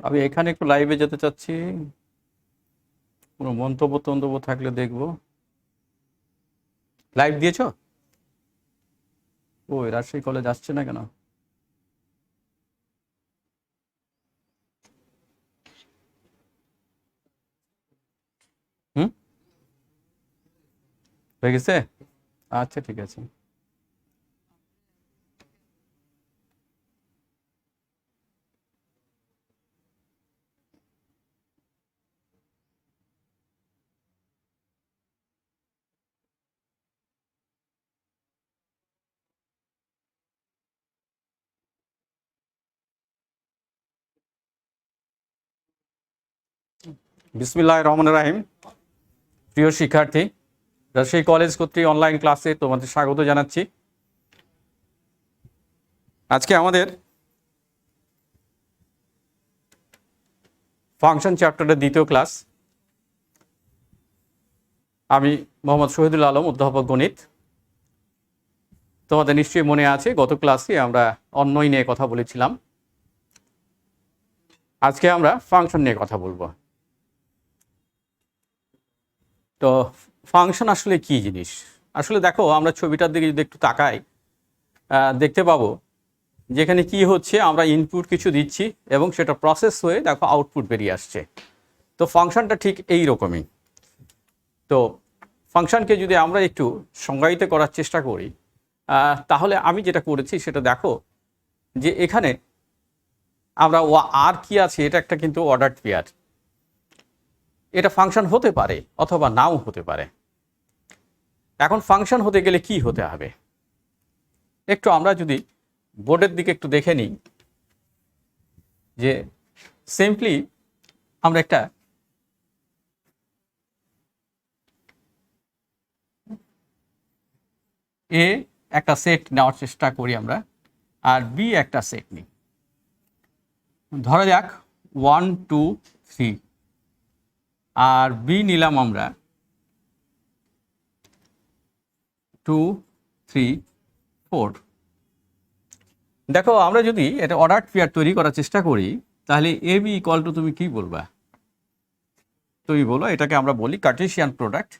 আমি এখানে একটু লাইভে যেতে চাচ্ছি, কোনো মন্তব্য টন্তব্য থাকলে দেখব। লাইভ দিয়েছো? ওই রাজশাহী কলেজ আসছে না কেন? হুম, হয়ে গেছে। আচ্ছা ঠিক আছে। বিসমিল্লাহির রহমানির রহিম। প্রিয় শিক্ষার্থী, রাজশাহী কলেজ কর্তৃক অনলাইন ক্লাসে তোমাদের স্বাগত জানাচ্ছি। আজকে আমাদের ফাংশন চ্যাপ্টারের দ্বিতীয় ক্লাস। আমি মোহাম্মদ শহীদুল আলম, অধ্যাপক গণিত। তোমাদের নিশ্চয়ই মনে আছে গত ক্লাসে আমরা অন্যই নিয়ে কথা বলেছিলাম। আজকে আমরা ফাংশন নিয়ে কথা বলবো। তো ফাংশন আসলে কি জিনিস? আসলে দেখো, আমরা ছবিটার দিকে যদি একটু তাকাই, দেখতে পাবো যেখানে কি হচ্ছে, আমরা ইনপুট কিছু দিচ্ছি এবং সেটা প্রসেস হয়ে দেখো আউটপুট বেরিয়ে আসছে। তো ফাংশনটা ঠিক এই রকমই। তো ফাংশনকে যদি আমরা একটু সংজ্ঞায়িত করার চেষ্টা করি, তাহলে আমি যেটা করেছি সেটা দেখো, যে এখানে আমরা আর কি আছে, এটা একটা কিন্তু অর্ডার পেয়ার। এটা ফাংশন হতে পারে অথবা নাও হতে পারে। এখন ফাংশন হতে গেলে কি হতে হবে, একটু আমরা যদি বোর্ডের দিকে একটু দেখে নিই, যে সিম্পলি আমরা একটা এ একটা সেট নেওয়ার চেষ্টা করি আমরা, আর বি একটা সেট নিই। ধরা যাক 1 2 3, আর বি নিলাম আমরা 2 3 4। দেখো, আমরা যদি এটা অর্ডার পেয়ার তৈরি করার চেষ্টা করি, তাহলে এ বি ইকুয়াল টু, তুমি কি বলবা? তুমি বলো, এটাকে আমরা বলি কার্টেশিয়ান প্রোডাক্ট।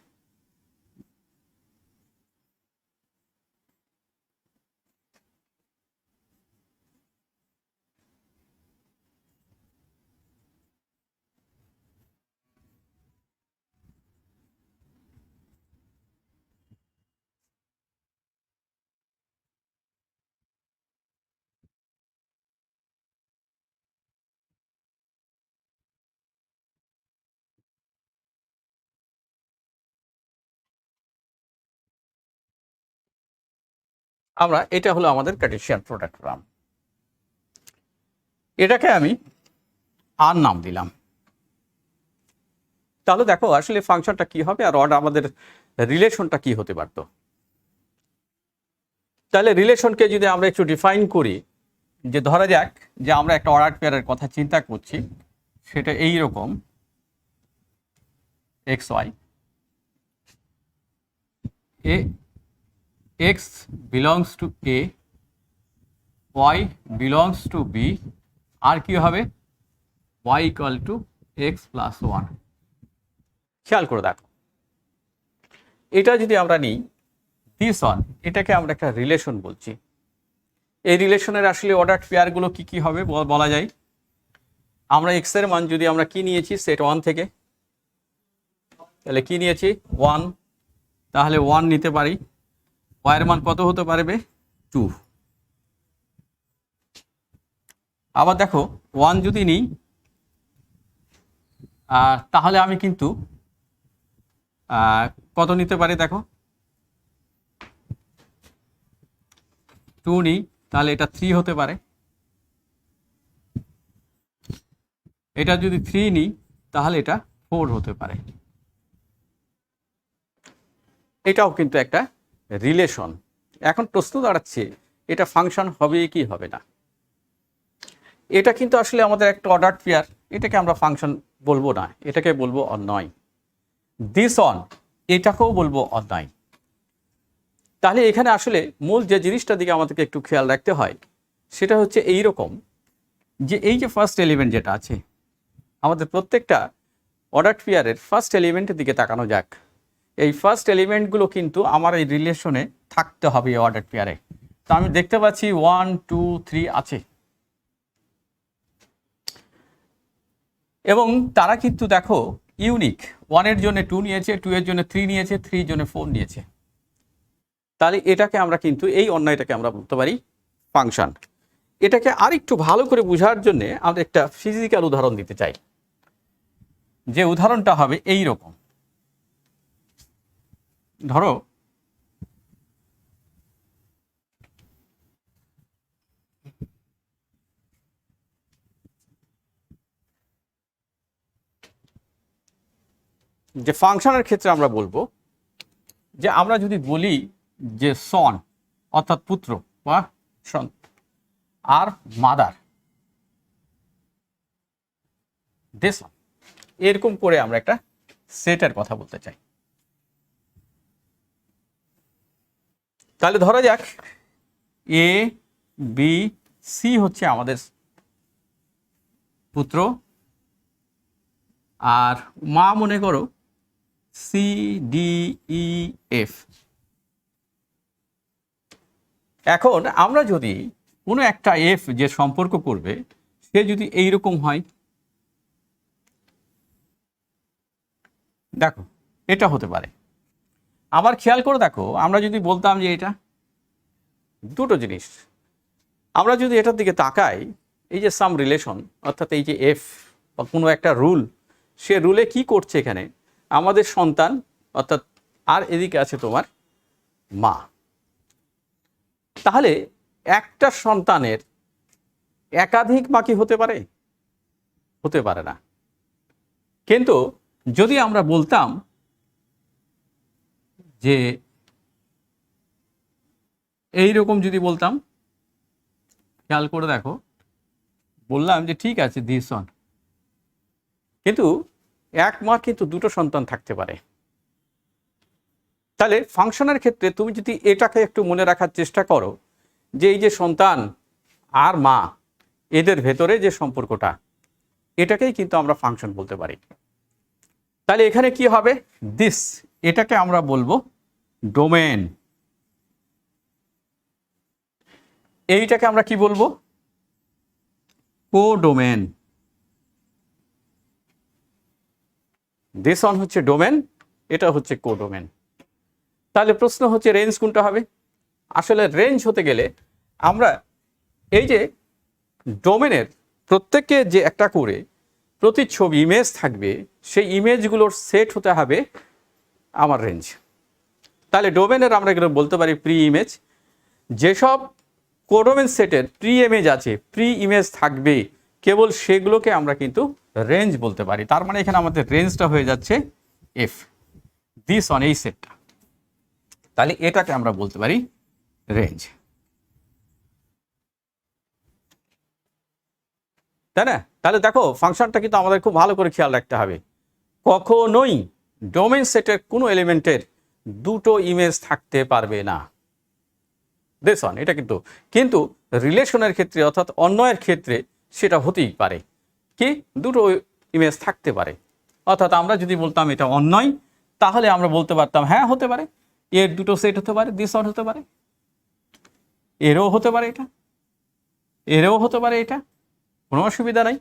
আমরা এটা হলো আমাদের কার্টেশিয়ান প্রোডাক্ট রাম। এটাকে আমি আর নাম দিলাম। তাহলে দেখো আসলে ফাংশনটা কি হবে, আর আমাদের রিলেশনটা কি হতে পারতো। তাহলে রিলেশনকে যদি আমরা একটু ডিফাইন করি, যে ধরা যাক যে আমরা একটা অর্ডার পেয়ারের কথা চিন্তা করছি, সেটা এই রকম X Y, A X belongs to A, Y belongs to B, আর কি হবে Y equal to X plus one. খেয়াল করে দেখো, এটা যদি আমরা নিই দিস ওয়ান, এটাকে আমরা একটা রিলেশন বলছি। এই রিলেশনের আসলে অর্ডার পেয়ারগুলো কি কি হবে বলা যায়। আমরা এক্স এর মান যদি আমরা কি নিয়েছি সেট 1 থেকে, তাহলে কি নিয়েছি 1, তাহলে 1 নিতে পারি। ওয়াই এর মান কত হতে পারবে 2। আবার দেখো 1 যদি নিই, তাহলে আমি কিন্তু কত নিতে পারি, দেখো 2 নিই, তাহলে এটা 3 হতে পারে। এটা যদি 3 নিই, তাহলে এটা 4 হতে পারে। এটাও কিন্তু একটা রিলেশন। এখন প্রশ্ন দাঁড়াচ্ছে, এটা ফাংশন হবে কি হবে না। এটা কিন্তু আসলে আমাদের একটা অর্ডার পেয়ার, এটাকে আমরা ফাংশন বলবো না, এটাকে বলবো অন্যয়। দিস অন, এটাকেও বলবো অন্যয়। তাহলে এখানে আসলে মূল যে জিনিসটার দিকে আমাদেরকে একটু খেয়াল রাখতে হয়, সেটা হচ্ছে এই রকম, যে এই যে ফার্স্ট এলিমেন্ট যেটা আছে, আমাদের প্রত্যেকটা অর্ডার পেয়ারের ফার্স্ট এলিমেন্টের দিকে তাকানো যাক। এই ফার্স্ট এলিমেন্টগুলো কিন্তু আমার এই রিলেশনে থাকতে হবে এই অর্ডার পেয়ারে। তো আমি দেখতে পাচ্ছি 1 2 3 আছে, এবং তারা কিন্তু দেখো ইউনিক। 1 এর জন্য 2 নিয়েছে, 2 এর জন্য 3 নিয়েছে, 3 এর জন্য 4 নিয়েছে। তাহলে এটাকে আমরা কিন্তু এই অন্যায়টাকে আমরা বলতে পারি ফাংশন। এটাকে আরেকটু ভালো করে বোঝার জন্য আমরা একটা ফিজিক্যাল উদাহরণ দিতে চাই, যে উদাহরণটা হবে এই রকম। ধরো যে ফাংশনের ক্ষেত্রে আমরা বলবো যে আমরা যদি বলি যে সন অর্থাৎ পুত্র বা সন্তান আর মাদার দিস, এরকম করে আমরা একটা সেটের কথা বলতে চাই। তাহলে ধরা যাক এ বি সি হচ্ছে আমাদের পুত্র, আর মা মনে করো সি ডি ই এফ। এখন আমরা যদি কোনো একটা এফ যে সম্পর্ক করবে সে যদি এইরকম হয়, দেখো এটা হতে পারে। আবার খেয়াল করে দেখো, আমরা যদি বলতাম যে এটা দুটো জিনিস, আমরা যদি এটার দিকে তাকাই, এই যে সাম রিলেশন অর্থাৎ এই যে এফ বা কোনো একটা রুল, সে রুলে কি করছে এখানে আমাদের সন্তান অর্থাৎ, আর এদিকে আছে তোমার মা। তাহলে একটা সন্তানের একাধিক মা কি হতে পারে? হতে পারে না। কিন্তু যদি আমরা বলতাম যে এইরকম, যদি বলতাম, খেয়াল করে দেখো, বললাম যে ঠিক আছে দিস অন, কিন্তু এক মার কিন্তু দুটো সন্তান থাকতে পারে। তাহলে ফাংশনের ক্ষেত্রে তুমি যদি এটাকে একটু মনে রাখার চেষ্টা করো যে এই যে সন্তান আর মা এদের ভেতরে যে সম্পর্কটা, এটাকেই কিন্তু আমরা ফাংশন বলতে পারি। তাহলে এখানে কি হবে? দিস, এটাকে আমরা বলবো ডোমেন। এইটাকে আমরা কি বলবো? কোডোমেন। দিস অন হচ্ছে ডোমেন, এটা হচ্ছে কোডোমেন। তাহলে প্রশ্ন হচ্ছে রেঞ্জ কোনটা হবে? আসলে রেঞ্জ হতে গেলে আমরা এই যে ডোমেনের প্রত্যেককে যে একটা করে প্রতিচ্ছবি ইমেজ থাকবে, সেই ইমেজগুলোর সেট হতে হবে আমার রেঞ্জ। তাহলে ডোমেনের আমরা এগুলো বলতে পারি প্রি ইমেজ। যেসব কোডোমেন সেটের প্রি ইমেজ আছে, প্রি ইমেজ থাকবে, কেবল সেগুলোকে আমরা কিন্তু রেঞ্জ বলতে পারি। তার মানে এখানে আমাদের রেঞ্জটা হয়ে যাচ্ছে এফ, দিস অন এই সেটটা। তাহলে এটাকে আমরা বলতে পারি রেঞ্জ, তাই না? তাহলে দেখো ফাংশনটা কিন্তু আমাদের খুব ভালো করে খেয়াল রাখতে হবে। কখনোই ডোমেন সেটের কোনো এলিমেন্টের দুটো ইমেজ থাকতে পারবে না, দিস অন। এটা কিন্তু রিলেশনের ক্ষেত্রে অর্থাৎ অন্যয়ের ক্ষেত্রে সেটা হতেই পারে, কি দুটো ইমেজ থাকতে পারে। অর্থাৎ আমরা যদি বলতাম এটা অন্যয়, তাহলে আমরা বলতে পারতাম হ্যাঁ হতে পারে, এর দুটো সেট হতে পারে, দিস অন হতে পারে, এরও হতে পারে এটা, এরও হতে পারে এটা, কোনো অসুবিধা নাই।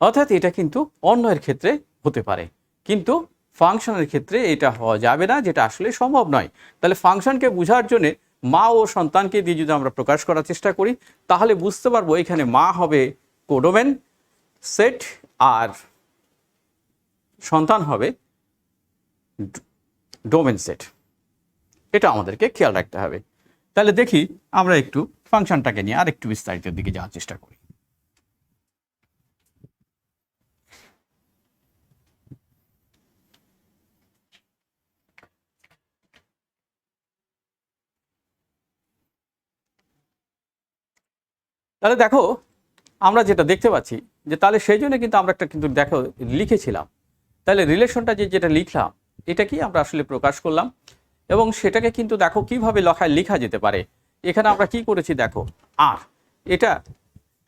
অর্থাৎ এটা কিন্তু অন্যয়ের ক্ষেত্রে হতে পারে, কিন্তু ফাংশনের ক্ষেত্রে এটা হওয়া যাবে না, যেটা আসলে সম্ভব নয়। তাহলে ফাংশনকে বোঝার জন্য মা ও সন্তানকে দিয়ে যদি আমরা প্রকাশ করার চেষ্টা করি, তাহলে বুঝতে পারবো এখানে মা হবে কোডোমেন সেট আর সন্তান হবে ডোমেন সেট। এটা আমাদেরকে খেয়াল রাখতে হবে। তাহলে দেখি আমরা একটু ফাংশনটাকে নিয়ে আর একটু বিস্তারিতের দিকে যাওয়ার চেষ্টা করি। তাহলে দেখো আমরা যেটা দেখতে পাচ্ছি যে তাহলে সেই জন্য কিন্তু আমরা একটা কিন্তু দেখো লিখেছিলাম। তাহলে রিলেশনটা যেটা লিখলাম, এটা কি আমরা আসলে প্রকাশ করলাম, এবং সেটাকে কিন্তু দেখো কিভাবে লেখা যেতে পারে। এখানে আমরা কি করেছি দেখো, আর এটা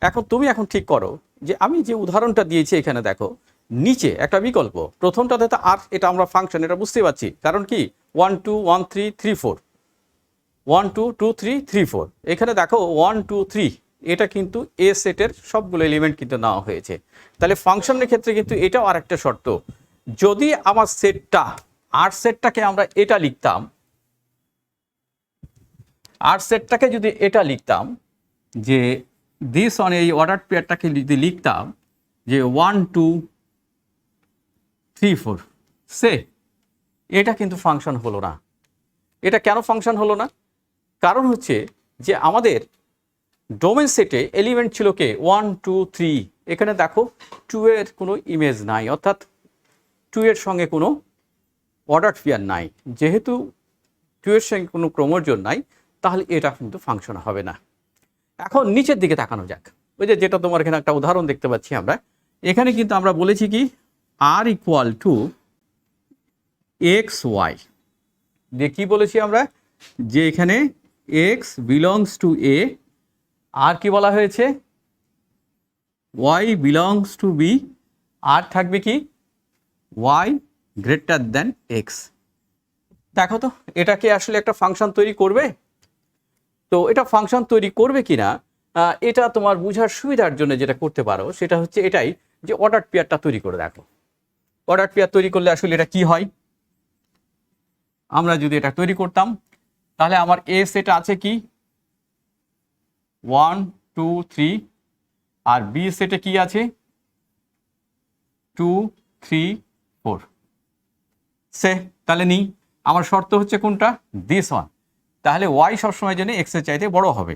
এখন তুমি ঠিক করো যে আমি যে উদাহরণটা দিয়েছি এখানে দেখো নিচে একটা বিকল্প, প্রথমটাতে তো আর এটা আমরা ফাংশন, এটা বুঝতে পারছি, কারণ কি 1 2 1 3 3 4, 1 2 2 3 3 4, এখানে দেখো 1 2 3 এটা কিন্তু এ সেটের সবগুলো এলিমেন্ট কিন্তু নেওয়া হয়েছে। তাহলে ফাংশনের ক্ষেত্রে কিন্তু এটাও আরেকটা শর্ত, যদি আমার সেটটা আর সেটটাকে আমরা এটা লিখতাম, আর সেটটাকে যদি এটা লিখতাম যে দিস অন, এই অর্ডার পেয়ারটাকে যদি লিখতাম যে 1 2 3 4, সে এটা কিন্তু ফাংশন হলো না। এটা কেন ফাংশন হলো না? কারণ হচ্ছে যে আমাদের ডোমেন সেটে এলিমেন্ট ছিল কে 1 2 3, এখানে দেখো 2 এর কোনো ইমেজ নাই, অর্থাৎ 2 এর সঙ্গে কোনো অর্ডার পেয়ার নাই। যেহেতু 2 এর সঙ্গে কোনো ক্রমযোজন নাই, তাহলে এটা কিন্তু ফাংশন হবে না। এখন নিচের দিকে তাকানো যাক, ওই যে যেটা তোমার এখানে একটা উদাহরণ দেখতে পাচ্ছি আমরা, এখানে কিন্তু আমরা বলেছি কি আর ইকুয়াল টু এক্স ওয়াই দিয়ে কি বলেছি আমরা, যে এখানে এক্স বিলংস টু এ, আর কি বলা হয়েছে ওয়াই বিলংস টু বি, আর থাকবে কি ওয়াই গ্রেটার দ্যান এক্স। দেখো তো এটা কি আসলে একটা ফাংশন তৈরি করবে? তো এটা ফাংশন তৈরি করবে কিনা এটা তোমার বোঝার সুবিধার জন্য যেটা করতে পারো সেটা হচ্ছে এটাই, যে অর্ডার পেয়ারটা তৈরি করে দেখো। অর্ডার পেয়ার তৈরি করলে আসলে এটা কি হয়, আমরা যদি এটা তৈরি করতাম তাহলে আমার এ সেট আছে কি 1 2 3, আর বি সেটে কি আছে 2 3 4, সে তাহলে নিই, আমার শর্ত হচ্ছে কোনটা দিস ওয়ান, তাহলে ওয়াই সবসময় জন্য এক্সের চাইতে বড় হবে।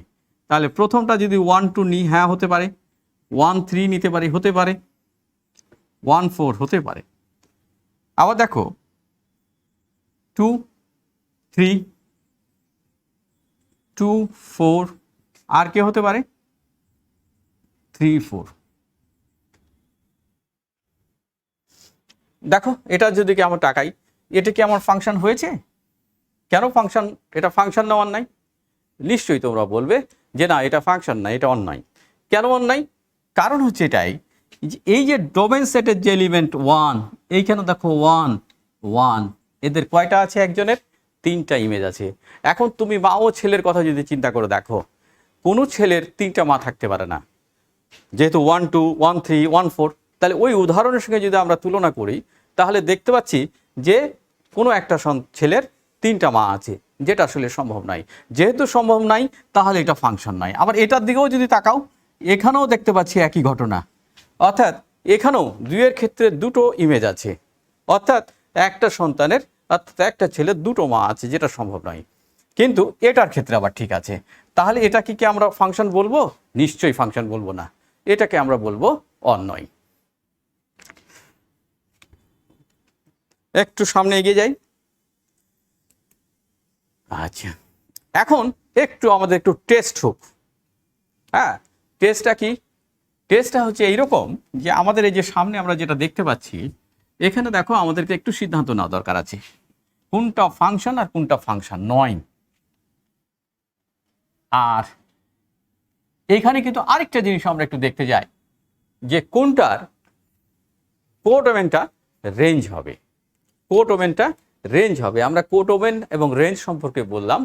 তাহলে প্রথমটা যদি 1 2 নিই, হ্যাঁ হতে পারে, 1 3 নিতে পারি, হতে পারে, 1 4 হতে পারে, আবার দেখো 2 3 2 4, আর কে হতে পারে 3 4। দেখো এটা যদি কি আমার টাকাই, এটা কি আমার ফাংশন হয়েছে? কেন ফাংশন, এটা ফাংশন না অন্যায়? নিশ্চয়ই তোমরা বলবে যে না এটা ফাংশন না, এটা অন্যায়। কেন অন্যায়? কারণ হচ্ছে এটাই, এই যে ডোমেন সেটের যে এলিমেন্ট 1, এইখানে দেখো 1 1, এদের কয়টা আছে? একজনের 3টা ইমেজ আছে। এখন তুমি মা ও ছেলের কথা যদি চিন্তা করে দেখো, কোনো ছেলের 3টা মা থাকতে পারে না, যেহেতু 1 2 1 3 1 4, তাহলে ওই উদাহরণের সঙ্গে যদি আমরা তুলনা করি তাহলে দেখতে পাচ্ছি যে কোনো একটা ছেলের 3টা মা আছে, যেটা আসলে সম্ভব নাই। যেহেতু সম্ভব নাই তাহলে এটা ফাংশন নয়। আবার এটার দিকেও যদি তাকাও, এখানেও দেখতে পাচ্ছি একই ঘটনা, অর্থাৎ এখানেও 2 এর ক্ষেত্রে 2টো ইমেজ আছে, অর্থাৎ একটা সন্তানের, অর্থাৎ একটা ছেলের 2টো মা আছে, যেটা সম্ভব নয়। কিন্তু এটার ক্ষেত্রে আবার ঠিক আছে। তাহলে এটা কি আমরা ফাংশন বলবো? নিশ্চয়ই ফাংশন বলবো না, এটাকে আমরা বলবো অন্যয়। একটু সামনে এগিয়ে যাই। আচ্ছা, এখন একটু আমাদের একটু টেস্ট হোক। হ্যাঁ, টেস্টটা কি? টেস্টটা হচ্ছে এইরকম যে আমাদের এই যে সামনে আমরা যেটা দেখতে পাচ্ছি, এখানে দেখো আমাদেরকে একটু সিদ্ধান্ত নেওয়া দরকার আছে, কোনটা ফাংশন আর কোনটা ফাংশন নয়। আর এইখানে কিন্তু আরেকটা জিনিস আমরা একটু দেখতে যাই, যে কোনটার কোডোমেনটা রেঞ্জ হবে। কোডোমেনটা রেঞ্জ হবে। আমরা কোডোমেন এবং রেঞ্জ সম্পর্কে বললাম,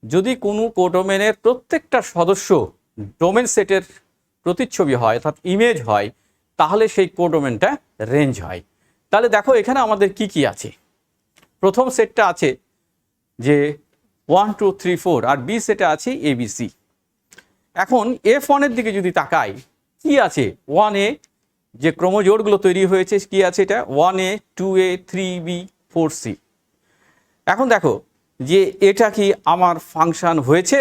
যদি কোনো কোডোমেনের প্রত্যেকটা সদস্য ডোমেন সেটের প্রতিচ্ছবি হয়, অর্থাৎ ইমেজ হয়, তাহলে সেই কোডোমেনটা রেঞ্জ হয়। তাহলে দেখো এখানে আমাদের কি কি আছে। প্রথম সেটটা আছে যে 1 2 3 4, আর বি সেটে আছে ABC। এখন F1 এর দিকে যদি তাকাই, কি আছে 1A, যে ক্রোমোজোড়গুলো তৈরি হয়েছে কি আছে, এটা 1A 2A 3B 4C। এখন দেখো যে এটা কি আমার ফাংশন হয়েছে?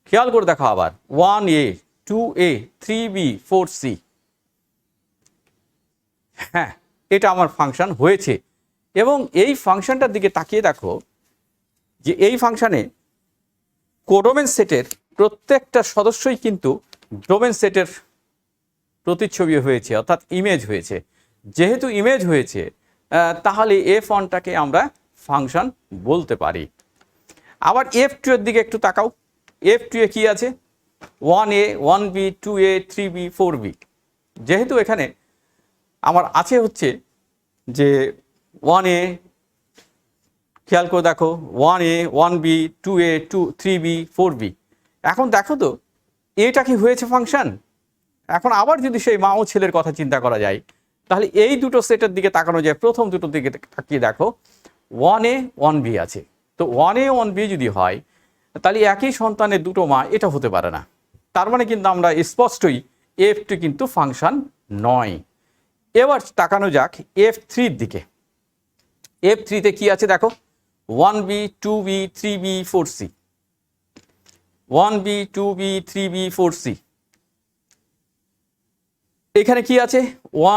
খেয়াল করে দেখো আবার 1A 2A 3B 4C, হ্যাঁ এটা আমার ফাংশন হয়েছে। এবং এই ফাংশনটার দিকে তাকিয়ে দেখো যে এই ফাংশনে কোডোমেন সেটের প্রত্যেকটা সদস্যই কিন্তু ডোমেন সেটের প্রতিচ্ছবি হয়েছে, অর্থাৎ ইমেজ হয়েছে। যেহেতু ইমেজ হয়েছে তাহলে F1টাকে আমরা ফাংশন বলতে পারি। আবার F2 এর দিকে একটু তাকাও। F2 এ কি আছে? 1A 1B 2A 3B 4B। যেহেতু এখানে আমার আছে হচ্ছে যে 1a, খেয়াল করে দেখো 1a 1b 2a 3b 4b। এখন দেখো তো এটা কি হয়েছে ফাংশন। এখন আবার যদি সেই মা ও ছেলের কথা চিন্তা করা যায়, তাহলে এই দুটো সেটের দিকে তাকানো যায়। প্রথম দুটোর দিকে তাকিয়ে দেখো 1a 1b আছে। তো 1a 1b যদি হয় তাহলে একই সন্তানের দুটো মা, এটা হতে পারে না। তার মানে কিন্তু আমরা স্পষ্টই F2 কিন্তু ফাংশন নয়। এবার তাকানো যাক F3 এর দিকে। F3-তে কি আছে দেখো 1b 2b 3b 4c, 1b 2b 3b 4c। এখানে কি আছে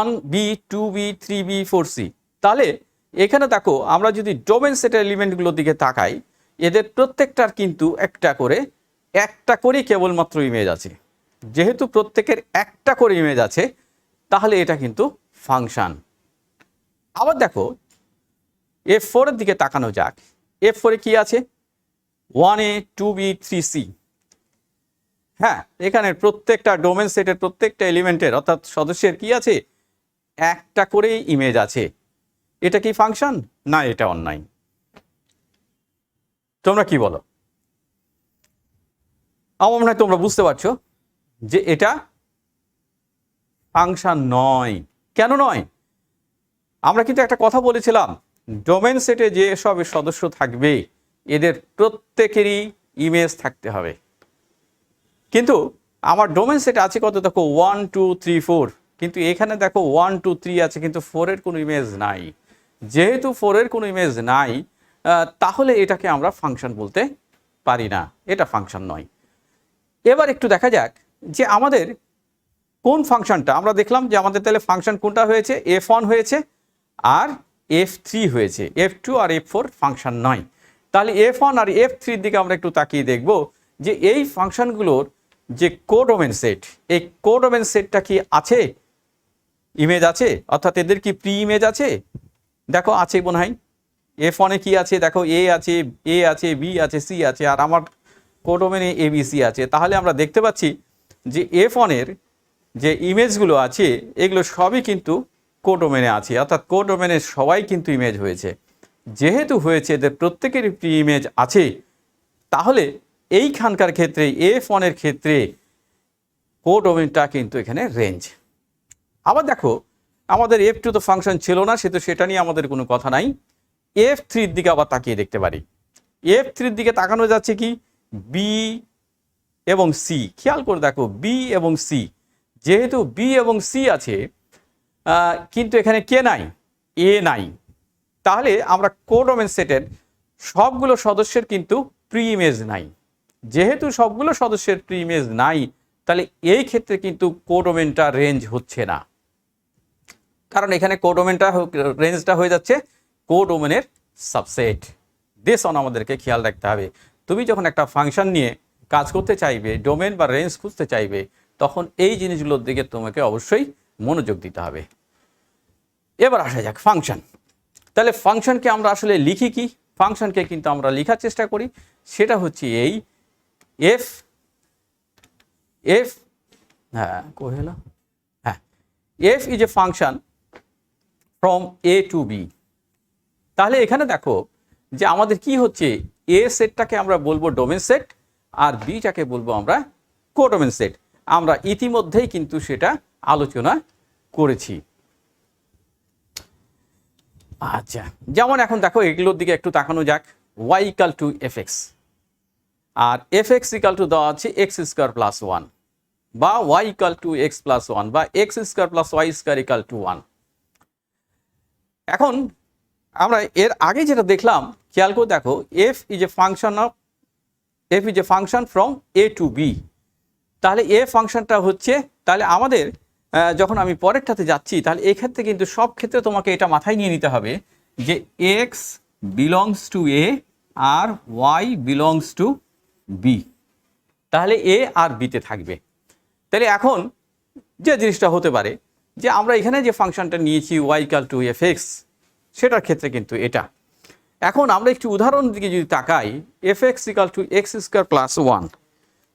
1b 2b 3b 4c। তাহলে এখানে দেখো আমরা যদি ডোমেন সেটের এলিমেন্টগুলোর দিকে তাকাই, এদের প্রত্যেকটার কিন্তু একটা করেই কেবলমাত্র ইমেজ আছে। যেহেতু প্রত্যেকের একটা করে ইমেজ আছে, তাহলে এটা কিন্তু ফাংশন। আবার দেখো F4 এর দিকে তাকানো যাক। F4 এ কি আছে 1a 2b 3c। হ্যাঁ, এখানে প্রত্যেকটা ডোমেন সেটের প্রত্যেকটা এলিমেন্টের অর্থাৎ সদস্যের কি আছে, একটা করেই ইমেজ আছে। এটা কি ফাংশন না এটা অন্যায়? তোমরা কি বলো? আমার মনে হয় তোমরা বুঝতে পারছো যে এটা ফাংশন নয়। কেন নয়? আমরা কিন্তু একটা কথা বলেছিলাম, ডোমেন সেটে যে সব সদস্য থাকবে এদের প্রত্যেকেরই ইমেজ থাকতে হবে। কিন্তু আমার ডোমেন সেট আছে কত দেখো 1 2 3 4, কিন্তু এখানে দেখো 1 2 3 আছে কিন্তু 4 এর কোনো ইমেজ নাই। যেহেতু 4 এর কোনো ইমেজ নাই, তাহলে এটাকে আমরা ফাংশন বলতে পারি না, এটা ফাংশন নয়। এবার একটু দেখা যাক যে আমাদের কোন ফাংশনটা। আমরা দেখলাম যে আমাদের তাহলে ফাংশন কোনটা হয়েছে, F1 হয়েছে আর F3 হয়েছে, F2 আর F4 ফাংশন নয়। তাহলে F1 আর F3 দিকে আমরা একটু তাকিয়ে দেখব যে এই ফাংশনগুলোর যে কোডোমেন সেট, এই কোডোমেন সেটটা কি আছে, ইমেজ আছে, অর্থাৎ এদের কি প্রি ইমেজ আছে। দেখো আছে মনে হয়। F1 এ কি আছে দেখো A আছে B আছে C আছে, আর আমার কোডোমেনে ABC আছে। তাহলে আমরা দেখতে পাচ্ছি যে F1 এর যে ইমেজগুলো আছে এগুলো সবই কিন্তু কোডোমেনে আছে, অর্থাৎ কোডোমেনের সবাই কিন্তু ইমেজ হয়েছে। যেহেতু হয়েছে এদের প্রত্যেকেরই প্রি ইমেজ আছে, তাহলে এইখানকার ক্ষেত্রে F1 এর ক্ষেত্রে কোডোমেনটা কিন্তু এখানে রেঞ্জ। আবার দেখো আমাদের F2 তো ফাংশন ছিল না, সেটা নিয়ে আমাদের কোনো কথা নাই। F3 এর দিকে আবার তাকিয়ে দেখতে পারি। F3 এর দিকে তাকানো যাচ্ছে কি B এবং C। খেয়াল করে দেখো B এবং C। যেহেতু B এবং C আছে, কিন্তু এখানে কে নাই, A নাই, তাহলে আমরা কোডোমেন সেটের সবগুলো সদস্যের কিন্তু প্রি ইমেজ নাই। যেহেতু সবগুলো সদস্যের প্রি ইমেজ নাই, তাহলে এই ক্ষেত্রে কিন্তু কোডোমেনটা রেঞ্জ হচ্ছে না, কারণ এখানে কোডোমেনটা রেঞ্জটা হয়ে যাচ্ছে কোডোমেনের সাবসেট। দিস অন আমাদেরকে খেয়াল রাখতে হবে। তুমি যখন একটা ফাংশন নিয়ে কাজ করতে চাইবে, ডোমেন বা রেঞ্জ খুঁজতে চাইবে, তখন এই জিনিসগুলোর দিকে তোমাকে অবশ্যই মনোযোগ দিতে হবে। এবার আসা যাক ফাংশন। তাহলে ফাংশনকে আমরা আসলে লিখি কি? ফাংশনকে কিন্তু আমরা লেখার চেষ্টা করি, সেটা হচ্ছে এই F is a function from A to B। তাহলে এখানে দেখো যে আমাদের কি হচ্ছে, A সেটটাকে আমরা বলবো ডোমেন সেট আর বিটাকে বলবো আমরা কোডোমেন সেট। আমরা ইতিমধ্যেই কিন্তু সেটা আলোচনা করেছি। আচ্ছা, যেমন এখন দেখো এগুলোর দিকে একটু তাকানো যাক। y ইকাল টু fx, আর fx ইকাল টু দেওয়া আছে x স্কোয়ার প্লাস 1, বা y equal to x plus 1, বা x square plus y square equal to 1। এখন আমরা এর আগে যেটা দেখলাম, খেয়াল করে দেখো f is a function from A to B। তাহলে এ ফাংশনটা হচ্ছে, তাহলে আমাদের যখন আমি পরেরটাতে যাচ্ছি, তাহলে এক্ষেত্রে কিন্তু সব ক্ষেত্রে তোমাকে এটা মাথায় নিয়ে নিতে হবে যে x বিলংস টু A আর y বিলংস টু B। তাহলে A আর B তে থাকবে। তাহলে এখন যে জিনিসটা হতে পারে যে আমরা এখানে যে ফাংশনটা নিয়েছি y ইকাল টু fx, সেটার ক্ষেত্রে কিন্তু এটা। এখন আমরা একটু উদাহরণের দিকে যদি তাকাই, fx equal to x square plus 1,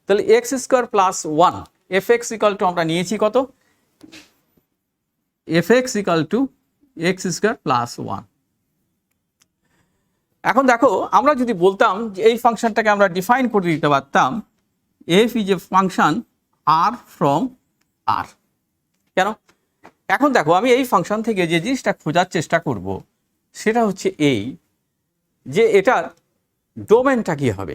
তাহলে x square plus 1 fx equal two আমরা নিয়েছি কত F X equal to X square plus one. এখন দেখো আমরা যদি বলতাম যে এই ফাংশনটাকে আমরা ডিফাইন করে দিতে পারতাম এফ ইজ এ ফাংশন আর ফ্রম আর। কেন? এখন দেখো আমি এই ফাংশন থেকে যে জিনিসটা খোঁজার চেষ্টা করব সেটা হচ্ছে এই যে এটার ডোমেনটা কি হবে।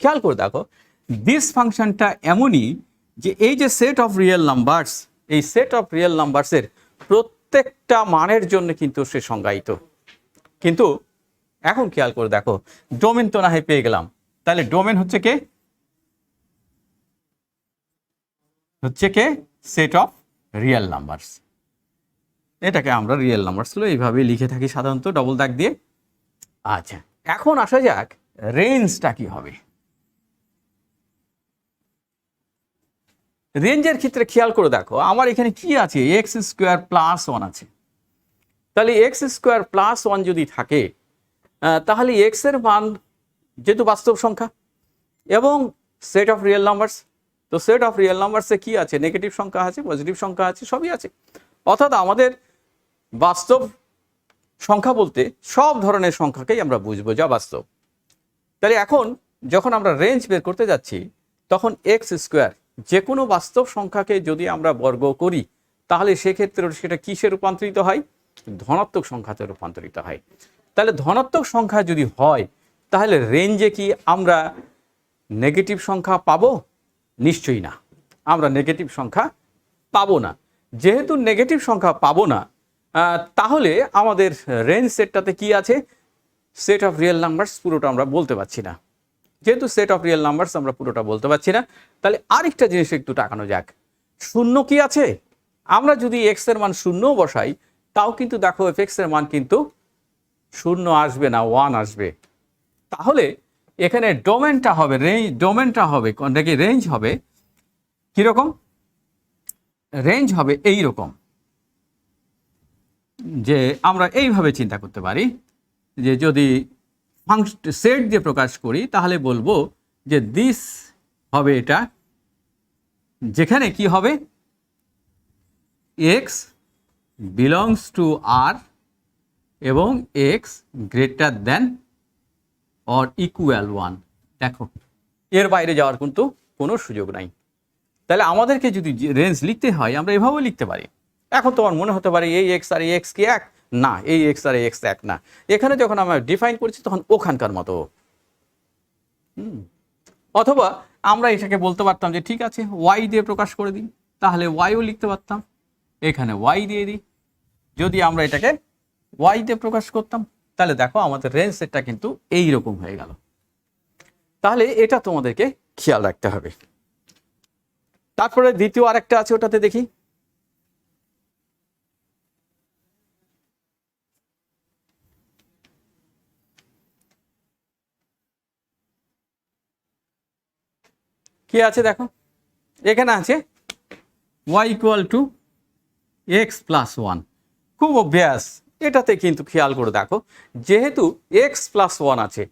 খেয়াল করে দেখো দিস ফাংশনটা এমনই যে এই যে সেট অফ রিয়েল নাম্বারস, এই সেট অফ রিয়েল নাম্বারসের প্রত্যেকটা মানের জন্য কিন্তু সে সংজ্ঞায়িত। কিন্তু এখন খেয়াল করে দেখো ডোমেন তো না হয় পেয়ে গেলাম, তাহলে ডোমেন হচ্ছে কে? Set of real numbers. এটাকে আমরা রিয়েল নাম্বারসগুলো এইভাবে লিখে থাকি সাধারণত ডবল দাগ দিয়ে। আচ্ছা, এখন আসা যাক রেঞ্জটা কি হবে। রেঞ্জের ক্ষেত্রে খেয়াল করে দেখো আমার এখানে কি আছে, এক্স স্কোয়ার প্লাস ওয়ান আছে। তাহলে এক্স স্কোয়ার প্লাস ওয়ান যদি থাকে তাহলে এক্স এর মান যেহেতু বাস্তব সংখ্যা এবং সেট অফ রিয়েল নাম্বারস, তো সেট অফ রিয়েল নাম্বারসে কি আছে, নেগেটিভ সংখ্যা আছে, পজিটিভ সংখ্যা আছে, সবই আছে। অর্থাৎ আমাদের বাস্তব সংখ্যা বলতে সব ধরনের সংখ্যাকেই আমরা বুঝবো যা বাস্তব। তাহলে এখন যখন আমরা রেঞ্জ বের করতে যাচ্ছি তখন এক্স স্কোয়ার যে কোনো বাস্তব সংখ্যাকে যদি আমরা বর্গ করি তাহলে সেক্ষেত্রে সেটা কিসে রূপান্তরিত হয়? ধনাত্মক সংখ্যাতে রূপান্তরিত হয়। তাহলে ধনাত্মক সংখ্যা যদি হয় তাহলে রেঞ্জে কি আমরা নেগেটিভ সংখ্যা পাবো? নিশ্চয়ই না, আমরা নেগেটিভ সংখ্যা পাবো না। যেহেতু নেগেটিভ সংখ্যা পাবো না তাহলে আমাদের রেঞ্জ সেটটাতে কি আছে? সেট অফ রিয়েল নাম্বারস পুরোটা আমরা বলতে পারছি না। যেহেতু সেট অফ রিয়েল নাম্বারস আমরা পুরোটা বলতে পারছি না, তাহলে আরেকটা জিনিস একটু তাকানো যাক। শূন্য কি আছে? আমরা যদি এক্স এর মান শূন্য বসাই তাও কিন্তু দেখো এফ এক্স এর মান কিন্তু শূন্য আসবে না, ওয়ান আসবে। তাহলে এখানে ডোমেনটা হবে রেঞ্জ হবে কিরকম? রেঞ্জ হবে এই রকম, যে আমরা এইভাবে চিন্তা করতে পারি যে যদি সেট দিয়ে প্রকাশ করি তাহলে বলবো যে দিস হবে এটা, যেখানে কি হবে এক্স বিলংস টু আর এবং x greater than or equal one. দেখো এর বাইরে যাওয়ার কিন্তু কোনো সুযোগ নাই। তাহলে আমাদেরকে যদি রেঞ্জ লিখতে হয় আমরা এভাবেও লিখতে পারি। এখন তোমার মনে হতে পারে এই এক্স আর এই এক্স কি এক? না, এই এক্স আর এই এক্স এক না। এখানে যখন আমরা ডিফাইন করছি তখন ওখানকার মতো। অথবা আমরা এটাকে বলতে পারতাম যে ঠিক আছে ওয়াই দিয়ে প্রকাশ করে দিই, তাহলে ওয়াইও লিখতে পারতাম, এখানে ওয়াই দিয়ে দিই। যদি আমরা এটাকে ওয়াই দিয়ে প্রকাশ করতাম তাহলে দেখো আমাদের রেঞ্জ সেটটা কিন্তু এই রকম হয়ে গেল। তাহলে এটা তোমাদেরকে খেয়াল রাখতে হবে। তারপরে দ্বিতীয় আরেকটা আছে, ওটাতে দেখি। কি আছে দেখো, এখানে আছে y equal to X plus one. খুব অভ্যাস, এটাতে কিন্তু খেয়াল করে দেখো যেহেতু এক্স প্লাস ওয়ান আছে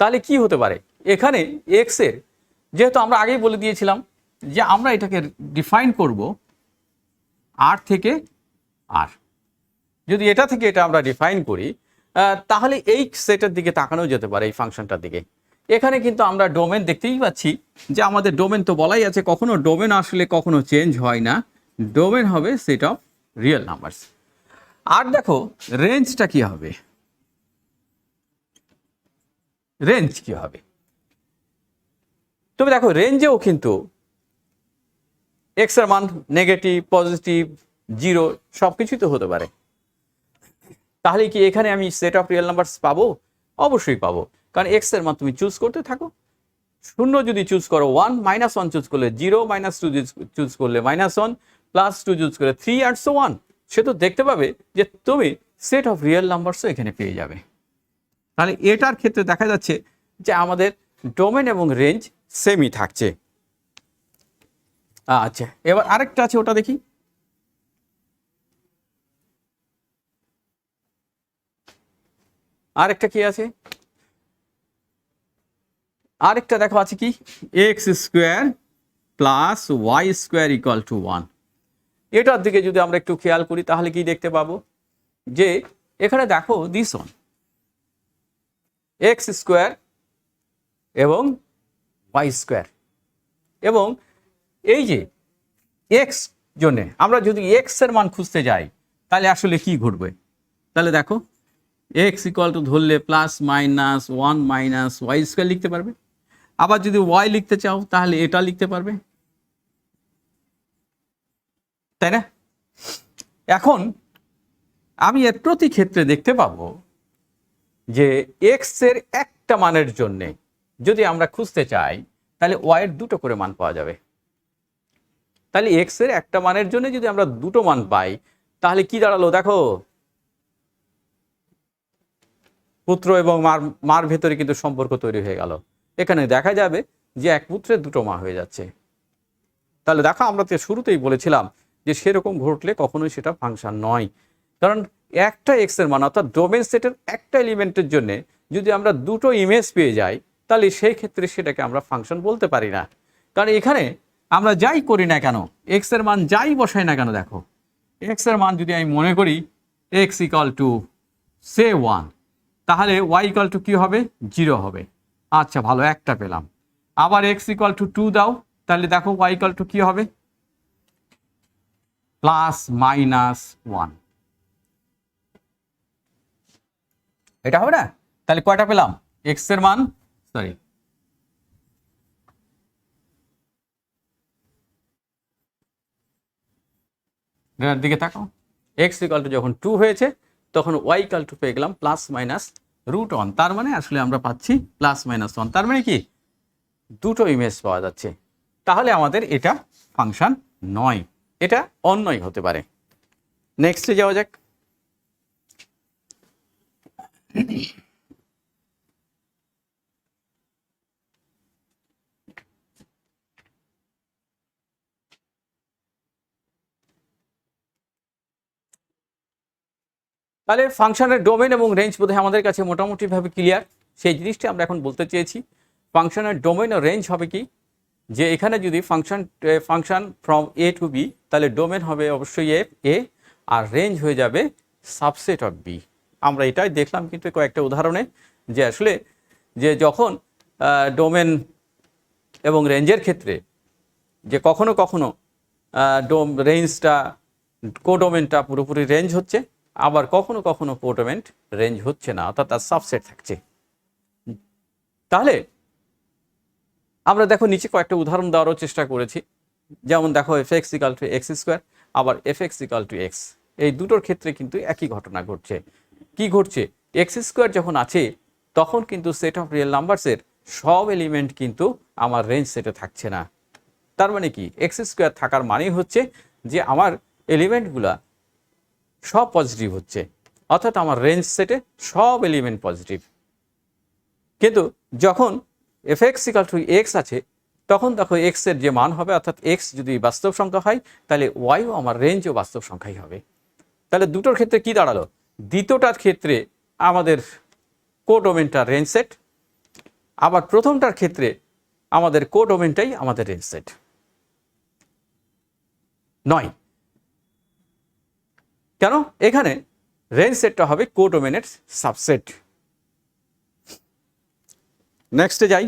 তাহলে কি হতে পারে এখানে এক্স এর, যেহেতু আমরা আগেই বলে দিয়েছিলাম যে আমরা এটাকে ডিফাইন করব আর থেকে আর। যদি এটা থেকে এটা আমরা ডিফাইন করি তাহলে এই সেটের দিকে তাকানো যেতে পারে, এই ফাংশনটার দিকে। এখানে কিন্তু আমরা ডোমেন দেখতেই পাচ্ছি যে আমাদের ডোমেন তো বলাই আছে, কখনো ডোমেন আসলে কখনো চেঞ্জ হয় না, ডোমেন হবে সেট অফ রিয়েল নাম্বারস। আর দেখো রেঞ্জটা কি হবে, রেঞ্জ কি হবে? তবে দেখো রেঞ্জেও কিন্তু এক্স এর মান নেগেটিভ, পজিটিভ, জিরো সব কিছুই তো হতে পারে। তাহলে কি এখানে আমি সেট অফ রিয়েল নাম্বারস পাবো? অবশ্যই পাবো, কারণ এক্স এর মান তুমি চুজ করতে থাকো। শূন্য যদি চুজ করো ওয়ান, মাইনাস ওয়ান চুজ করলে জিরো, মাইনাস টু চুজ করলে minus one, plus to choose করলে থ্রি আর সো ওয়ান। সে তো দেখতে পাবে যে তুমি সেট অফ রিয়েল নাম্বারসও এখানে পেয়ে যাবে। তাহলে এটার ক্ষেত্রে দেখা যাচ্ছে যে আমাদের ডোমেন এবং রেঞ্জ সেমই থাকছে। আচ্ছা, এবার আরেকটা আছে, ওটা দেখি। আরেকটা কি আছে? আরেকটা দেখো আছে কি, x square plus y square equal to one. এটার দিকে যদি আমরা একটু খেয়াল করি তাহলে কি দেখতে পাবো যে এখানে দেখো দিস ওয়ান এক্স স্কোয়ার এবং ওয়াই স্কোয়ার, এবং এই যে এক্স জন্যে আমরা যদি এক্স এর মান খুঁজতে যাই তাহলে আসলে কি ঘটবে, তাহলে দেখো এক্স ইকুয়াল টু ধরলে plus minus one minus y square লিখতে পারবে, আবার যদি ওয়াই লিখতে চাও তাহলে এটা লিখতে পারবে, তাই না? এখন আমি এর প্রতি ক্ষেত্রে দেখতে পাবো যে এক্স এর একটা মানের জন্যে যদি আমরা খুঁজতে চাই তাহলে ওয়াই এর দুটো করে মান পাওয়া যাবে। তাহলে এক্স এর একটা মানের জন্য যদি আমরা দুটো মান পাই তাহলে কি দাঁড়ালো দেখো, পুত্র এবং মার ভেতরে কিন্তু সম্পর্ক তৈরি হয়ে গেল। এখানে দেখা যাবে যে এক পুত্রের দুটো মা হয়ে যাচ্ছে। তাহলে দেখো আমরা তো শুরুতেই বলেছিলাম যে সেরকম ঘটলে কখনোই সেটা ফাংশন নয়, কারণ একটা এক্স এর মান অর্থাৎ ডোমেন সেটের একটা এলিমেন্টের জন্য যদি আমরা দুটো ইমেজ পেয়ে যাই তাহলে সেই ক্ষেত্রে সেটাকে আমরা ফাংশন বলতে পারি না। কারণ এখানে আমরা যাই করি না কেন, এক্স এর মান যাই বসাই না কেন, দেখো এক্স এর মান যদি আমি মনে করি এক্স ইকাল টু সে 1, তাহলে ওয়াই ইকাল টু কী হবে 0 হবে। আচ্ছা ভালো, একটা পেলাম। আবার এক্স ইকাল টু 2 দাও, তাহলে দেখো ওয়াই ইকাল টু কী হবে প্লাস মাইনাস 1, এটা হবে না? তাহলে কয়টা পেলাম, এক্স এর মান সরি দিকে তাকাও, এক্স ইকাল টু যখন 2 হয়েছে তখন ওয়াই ইকাল টু পেয়ে গেলাম প্লাস মাইনাস √1, তার মানে আসলে আমরা পাচ্ছি প্লাস মাইনাস 1, তার মানে কি দুটো ইমেজ পাওয়া যাচ্ছে। তাহলে আমাদের এটা ফাংশন নয়, এটা অন্যই হতে পারে। নেক্সটে যাওয়া যাক। তাহলে ফাংশনের ডোমেন এবং রেঞ্জ বোধহয় আমাদের কাছে মোটামুটিভাবে ক্লিয়ার। সেই জিনিসটা আমরা এখন বলতে চেয়েছি। ফাংশনের ডোমেন ও রেঞ্জ হবে কি, যে এখানে যদি function from A to B, তাহলে ডোমেন হবে অবশ্যই এ আর রেঞ্জ হয়ে যাবে সাবসেট অফ বি। আমরা এটাই দেখলাম কিন্তু কয়েকটা উদাহরণে যে আসলে যে যখন ডোমেন এবং রেঞ্জের ক্ষেত্রে যে কখনো কখনো রেঞ্জটা কোডোমেনটা পুরোপুরি রেঞ্জ হচ্ছে, আবার কখনো কখনো কোডোমেন্ট রেঞ্জ হচ্ছে না, অর্থাৎ তার সাবসেট থাকছে। তাহলে আমরা দেখো নিচে কয়েকটা উদাহরণ দেওয়ারও চেষ্টা করেছি। যেমন দেখো F X equal to X square, আবার F X equal to X, এই দুটোর ক্ষেত্রে কিন্তু একই ঘটনা ঘটছে। কি ঘটছে, এক্স স্কোয়ার যখন আছে তখন কিন্তু সেট অফ রিয়েল নাম্বারসের সব এলিমেন্ট কিন্তু আমার রেঞ্জ সেটে থাকছে না। তার মানে কি, এক্স স্কোয়ার থাকার মানেই হচ্ছে যে আমার এলিমেন্টগুলা সব পজিটিভ হচ্ছে, অর্থাৎ আমার রেঞ্জ সেটে সব এলিমেন্ট পজিটিভ। কিন্তু যখন F X equal to x আছে তখন দেখো এক্স এর যে মান হবে, অর্থাৎ এক্স যদি বাস্তব সংখ্যা হয় তাহলে ওয়াইও আমার রেঞ্জও বাস্তব সংখ্যাই হবে। তাহলে দুটোর ক্ষেত্রে কি দাঁড়ালো, দ্বিতীয়টার ক্ষেত্রে আমাদের কোডোমেনটা রেঞ্জ সেট, আবার প্রথমটার ক্ষেত্রে আমাদের কোডোমেনটাই আমাদের রেঞ্জ সেট নয়। কেন, এখানে রেঞ্জ সেটটা হবে কোডোমেনের সাবসেট। নেক্সটে যাই।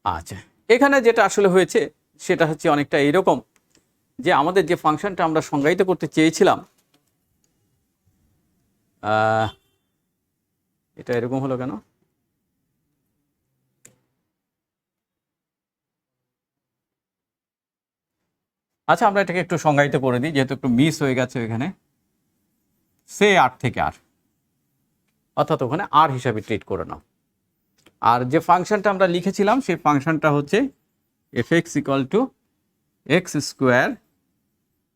আচ্ছা, এখানে যেটা আসলে হয়েছে সেটা হচ্ছে অনেকটা এইরকম যে আমাদের যে ফাংশনটা আমরা সংজ্ঞায়িত করতে চেয়েছিলাম, এটা এরকম হলো কেন, আচ্ছা আমরা এটাকে একটু সংজ্ঞায়িত করে দিই, যেহেতু একটু মিস হয়ে গেছে এখানে। সে আর থেকে আর, অর্থাৎ ওখানে আর হিসাবে ট্রিট করে নাও। আর যে ফাংশনটা আমরা লিখেছিলাম সেই ফাংশনটা হচ্ছে F X equal to X square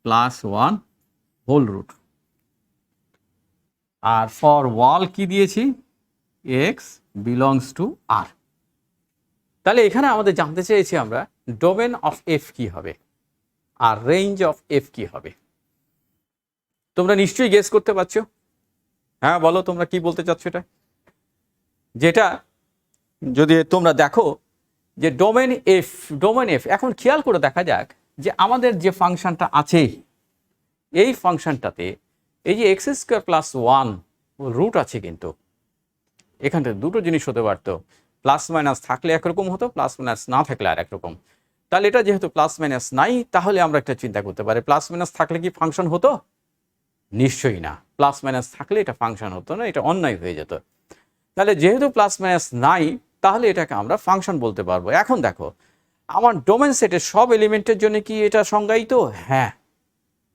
plus 1 whole root, আর ফর ওয়াল কি দিয়েছি, এক্স বিলংস টু আর। তাহলে এখানে আমাদের জানতে চেয়েছি আমরা ডোমেন অফ এফ কি হবে আর রেঞ্জ অফ এফ কি হবে। তোমরা নিশ্চয়ই গেস করতে পারছো। হ্যাঁ বলো তোমরা কি বলতে চাচ্ছ। এটা যেটা যদি তোমরা দেখো যে ডোমেন এফ এখন খেয়াল করে দেখা যাক যে আমাদের যে ফাংশনটা আছে এই ফাংশনটাতে এই যে x square plus one root আছে, কিন্তু এখানটা দুটো জিনিস হতে পারতো, প্লাস মাইনাস থাকলে একরকম হতো, প্লাস মাইনাস না থাকলে আর একরকম। তাহলে এটা যেহেতু প্লাস মাইনাস নাই, তাহলে আমরা একটা চিন্তা করতে পারি প্লাস মাইনাস থাকলে কি ফাংশন হতো? নিশ্চয়ই না, প্লাস মাইনাস থাকলে এটা ফাংশন হতো না, এটা অন্যায় হয়ে যেত। তাহলে যেহেতু প্লাস মাইনাস নাই, তাহলে এটাকে আমরা ফাংশন বলতে পারবো। এখন দেখো আমার ডোমেন সেটের সব এলিমেন্টের জন্য কি এটা সংজ্ঞায়িত? হ্যাঁ,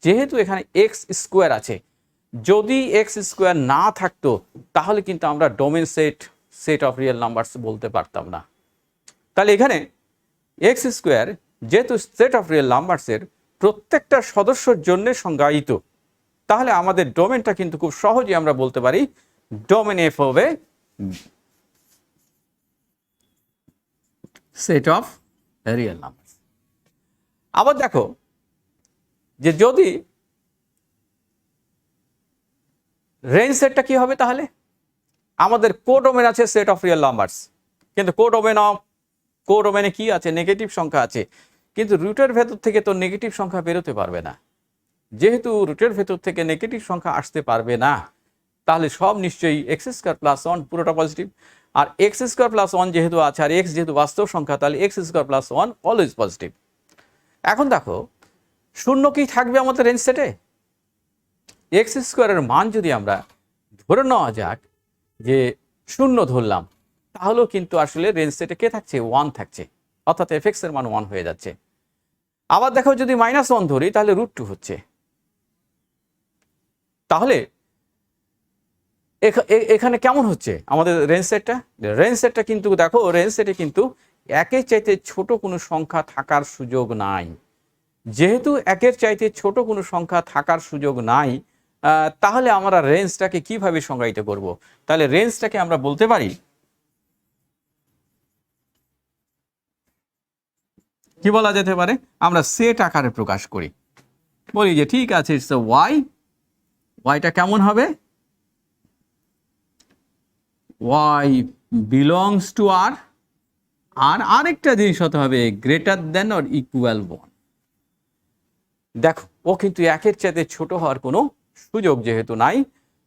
যেহেতু এখানে এক্স স্কোয়ার আছে, যদি এক্স স্কোয়ার না থাকতো তাহলে কিন্তু আমরা domain set of real numbers বলতে পারতাম না। তাহলে এখানে এক্স স্কোয়ার যেহেতু সেট অফ রিয়েল নাম্বারসের প্রত্যেকটা সদস্যর জন্য সংজ্ঞায়িত, তাহলে আমাদের ডোমেনটা কিন্তু খুব সহজেই আমরা বলতে পারি ডোমেন এফ হবে সেট অফ রিয়েল নাম্বার। আবার দেখো যে যদি রেঞ্জ সেটটা কি হবে, তাহলে আমাদের কোডোমেন আছে সেট অফ রিয়েল নাম্বারস, কিন্তু কোডোমেনে কি আছে? নেগেটিভ সংখ্যা আছে, কিন্তু রুটের ভেতর থেকে তো নেগেটিভ সংখ্যা বেরোতে পারবে না। যেহেতু রুটের ভেতর থেকে নেগেটিভ সংখ্যা আসতে পারবে না, তাহলে সব নিশ্চয়ই এক্স স্কোয়ার প্লাস ওয়ান পুরোটা পজিটিভ। আর এক্স স্কোয়ার প্লাস ওয়ান যেহেতু আছে, আর এক্স যেহেতু বাস্তব সংখ্যা, তাহলে x square plus one always positive. এখন দেখো শূন্য কি থাকবে আমাদের রেঞ্জ সেটে? এক্স স্কোয়ারের মান যদি আমরা ধরে নেওয়া যাক যে শূন্য ধরলাম, তাহলেও কিন্তু আসলে রেঞ্জ সেটে কে থাকছে? ওয়ান থাকছে, অর্থাৎ এফ এক্স এর মান ওয়ান হয়ে যাচ্ছে। আবার দেখো যদি মাইনাস ওয়ান ধরি, তাহলে রুট টু হচ্ছে। তাহলে এখানে কেমন হচ্ছে আমাদের রেঞ্জ সেটটা? রেঞ্জ সেটটা কিন্তু দেখো, রেঞ্জ সেটে কিন্তু একের চাইতে ছোট কোনো সংখ্যা থাকার সুযোগ নাই। যেহেতু একের চাইতে ছোট কোনো সংখ্যা থাকার সুযোগ নাই, তাহলে আমরা রেঞ্জটাকে কিভাবে সংজ্ঞায়িত করব? তাহলে রেঞ্জটাকে আমরা বলতে পারি, কি বলা যেতে পারে? আমরা সেট আকারে প্রকাশ করি, বলি যে ঠিক আছে ইটস ওয়াইটা কেমন হবে? ওয়াই বিলংস টু আর, আর আরেকটা জিনিস হতে হবে greater than or equal one. দেখো ও কিন্তু একের চাইতে ছোট হওয়ার কোনো সুযোগ যেহেতু নাই,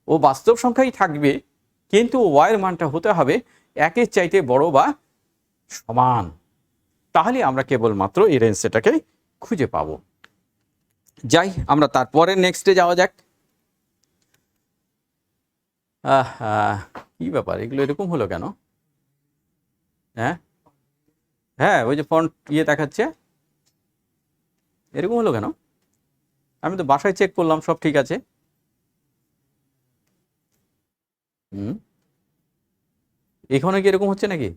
ও বাস্তব সংখ্যাই থাকবে, কিন্তু ওয়াইয়ের মানটা হতে হবে একের চাইতে বড় বা সমান। তাহলে আমরা কেবলমাত্র এই রেঞ্জ সেটটাকে খুঁজে পাবো। যাই আমরা তারপরে নেক্সটে যাওয়া যাক। কি ব্যাপার, এগুলো এরকম হলো কেন? হ্যাঁ হ্যাঁ, ওই যে ফন্ট দেখাচ্ছে, এরকম হলো কেন? আমি তো বাসায় চেক করলাম সব ঠিক আছে। এখানে কি এরকম হচ্ছে নাকি?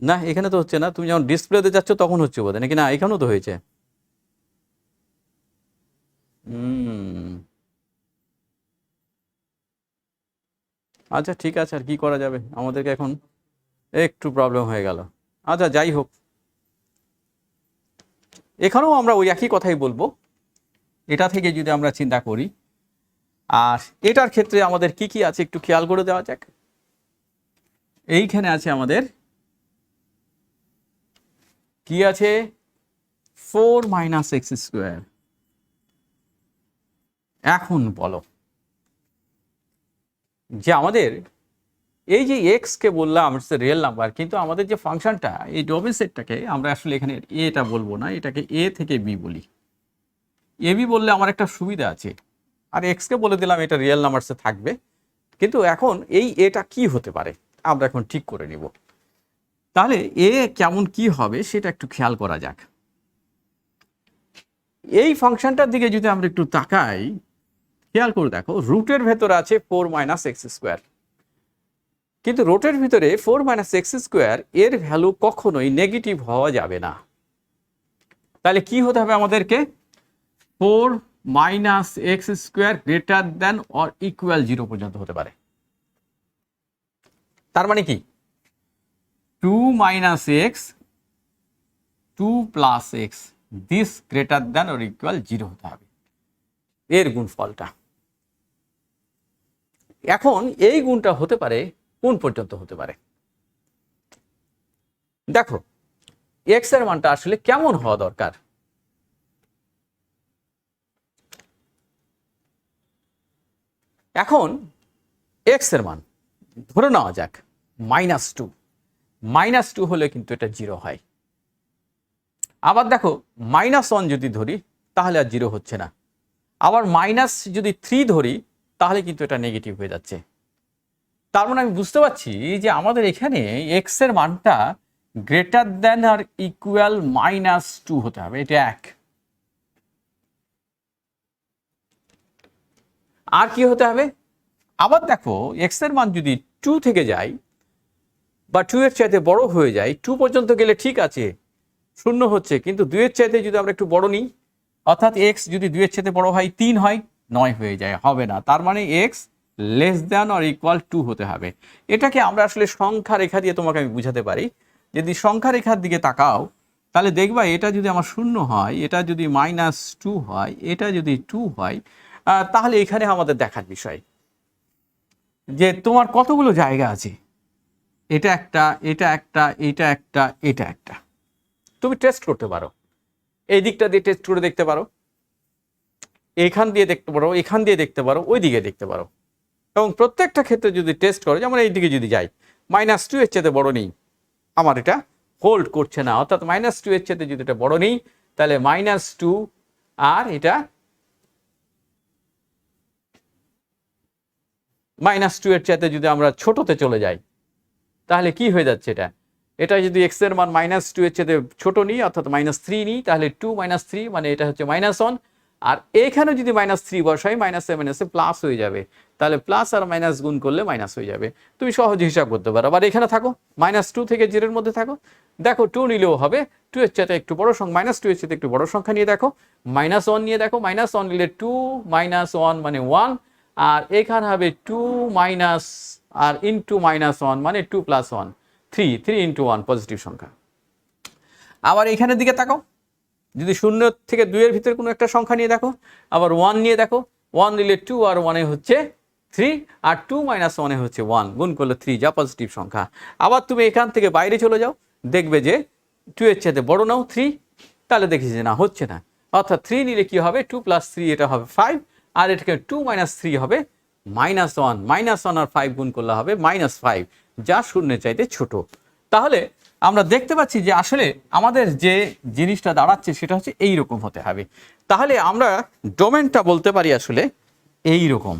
না এখানে তো হচ্ছে না, তুমি যখন ডিসপ্লেতে যাচ্ছ তখন হচ্ছে বোধ নাকি? না এখানেও তো হয়েছে। আচ্ছা ঠিক আছে, আর কি করা যাবে, আমাদেরকে এখন একটু প্রবলেম হয়ে গেল। আচ্ছা যাই হোক, এখানেও আমরা ওই একই কথাই বলবো। এটা থেকে যদি আমরা চিন্তা করি, আর এটার ক্ষেত্রে আমাদের কি কি আছে একটু খেয়াল করে দেওয়া যাক। এইখানে আছে আমাদের কি আছে? 4 মাইনাস এক্স স্কোয়ার। এখন বলো যে আমাদের এই যে এক্স কে বললাম রিয়েল নাম্বার, কিন্তু আমাদের যে ফাংশনটা এই ডোমেন সেটটাকে আমরা আসলে এখানে এটা বলবো না, এটাকে এ থেকে বি বলি। এ বি বললে আমার একটা সুবিধা আছে, আর এক্স কে বলে দিলাম এটা রিয়েল নাম্বারসে থাকবে। কিন্তু এখন এই এটা কি হতে পারে আমরা এখন ঠিক করে নিব। তাহলে এ কেমন কি হবে সেটা একটু খেয়াল করা যাক। এই ফাংশনটার দিকে যদি আমরা একটু তাকাই, খেয়াল করে দেখো রুটের ভেতরে আছে 4 মাইনাস এক্স স্কোয়ার, কিন্তু রুটের ভিতরে 4 মাইনাস এক্স স্কোয়ার এর ভ্যালু কখনোই নেগেটিভ হওয়া যাবে না। তাহলে কি হতে হবে আমাদেরকে? 4 minus x square greater than or equal 0 পর্যন্ত হতে পারে। তার মানে কি 2 minus x 2 plus x this greater than or equal 0 হতে হবে, এর গুণফলটা। এখন এই গুণটা হতে পারে কোন পর্যন্ত হতে পারে? দেখো এক্স এর মানটা আসলে কেমন হওয়া দরকার। এখন এক্স এর মান ধরে নেওয়া যাক -2, -2 হলে কিন্তু এটা 0 হয়। আবার দেখো -1 যদি ধরি তাহলে আর 0 হচ্ছে না, আবার যদি 3 ধরি তাহলে কিন্তু এটা নেগেটিভ হয়ে যাচ্ছে। তার মানে আমি বুঝতে পারছি যে আমাদের এখানে এক্স এর মানটা গ্রেটার দ্যান আর ইকুয়াল -2 হতে হবে, এটা এক। আর কি হতে হবে, আবার দেখো এক্স এর মান যদি 2 থেকে যায় বা 2 এর চাইতে বড় হয়ে যায়, 2 পর্যন্ত গেলে ঠিক আছে 0 হচ্ছে, কিন্তু 2 এর চাইতে যদি আমরা একটু বড় নিই, অর্থাৎ এক্স যদি 2 এর চাইতে বড় হয় 3 হয়, 9 হয়ে যায়, হবে না। তার মানে x less than or equal 2 হতে হবে। এটাকে আমরা আসলে সংখ্যা রেখা দিয়ে তোমাকে আমি বুঝাতে পারি। যদি সংখ্যা রেখার দিকে তাকাও তাহলে দেখবা এটা যদি আমার 0 হয়, এটা যদি -2 হয়, এটা যদি 2 হয়, তাহলে এখানে আমাদের দেখার বিষয় যে তোমার কতগুলো জায়গা আছে, এটা একটা, এটা একটা, এটা একটা, এটা একটা। তুমি টেস্ট করতে পারো, এই দিকটা দিয়ে টেস্ট করে দেখতে পারো, এখান দিয়ে দেখতে পারো, এখান দিয়ে দেখতে পারো, ওই দিকে দেখতে পারো, এবং প্রত্যেকটা ক্ষেত্রে যদি টেস্ট করো, যেমন এই দিকে যদি যাই -2 এর চেয়ে বড় নেই, আমার এটা হোল্ড করছে না। অর্থাৎ -2 এর চেয়ে যদি এটা বড় নেই তাহলে -2 আর এটা -2 এর চাইতে যদি আমরা ছোটতে চলে যাই তাহলে কি হয়ে যাচ্ছে, এটা যদি x এর মান -2 এর চাইতে ছোট নিই, অর্থাৎ -3 নিই, তাহলে 2 - 3 মানে এটা হচ্ছে -1। আর এখানে যদি -3 বসাই, মাইনাসে প্লাস হয়ে যাবে, তাহলে প্লাস আর মাইনাস গুণ করলে মাইনাস হয়ে যাবে। তুমি সহজে হিসাব করতে পারো। আবার এখানে থাকো, -2 থেকে 0 এর মধ্যে থাকো, দেখো 2 নিলেও হবে, 2 এর চাইতে একটু বড় সংখ্যা, -2 এর চাইতে একটু বড় সংখ্যা নিয়ে দেখো, -1 নিয়ে দেখো, -1 নিলে 2 -1 মানে 1, আর এখানে হবে 2 মাইনাস আর ইন্টু -1 মানে 2 + 1, 3 × 1 পজিটিভ সংখ্যা। আবার এখানের দিকে তাকাও, যদি 0 থেকে 2 এর ভিতরে কোনো একটা সংখ্যা নিয়ে দেখো, আবার 1 নিয়ে দেখো, 1 নিলে 2 আর 1 হচ্ছে 3, আর 2 - 1 হচ্ছে 1, গুণ করলে 3, যা পজিটিভ সংখ্যা। আবার তুমি এখান থেকে বাইরে চলে যাও, দেখবে যে 2 এর চাইতে বড় নাও 3, তাহলে দেখি যে না হচ্ছে না। অর্থাৎ 3 নিলে কি হবে, 2 + 3 এটা হবে 5, আর এটাকে 2 - 3 হবে -1, -1 আর 5 গুণ করলে হবে -5, যা 0 এর চাইতে ছোট। তাহলে আমরা দেখতে পাচ্ছি যে আসলে আমাদের যে জিনিসটা দাঁড়াচ্ছে সেটা হচ্ছে এই রকম হতে হবে। তাহলে আমরা ডোমেনটা বলতে পারি আসলে এই রকম।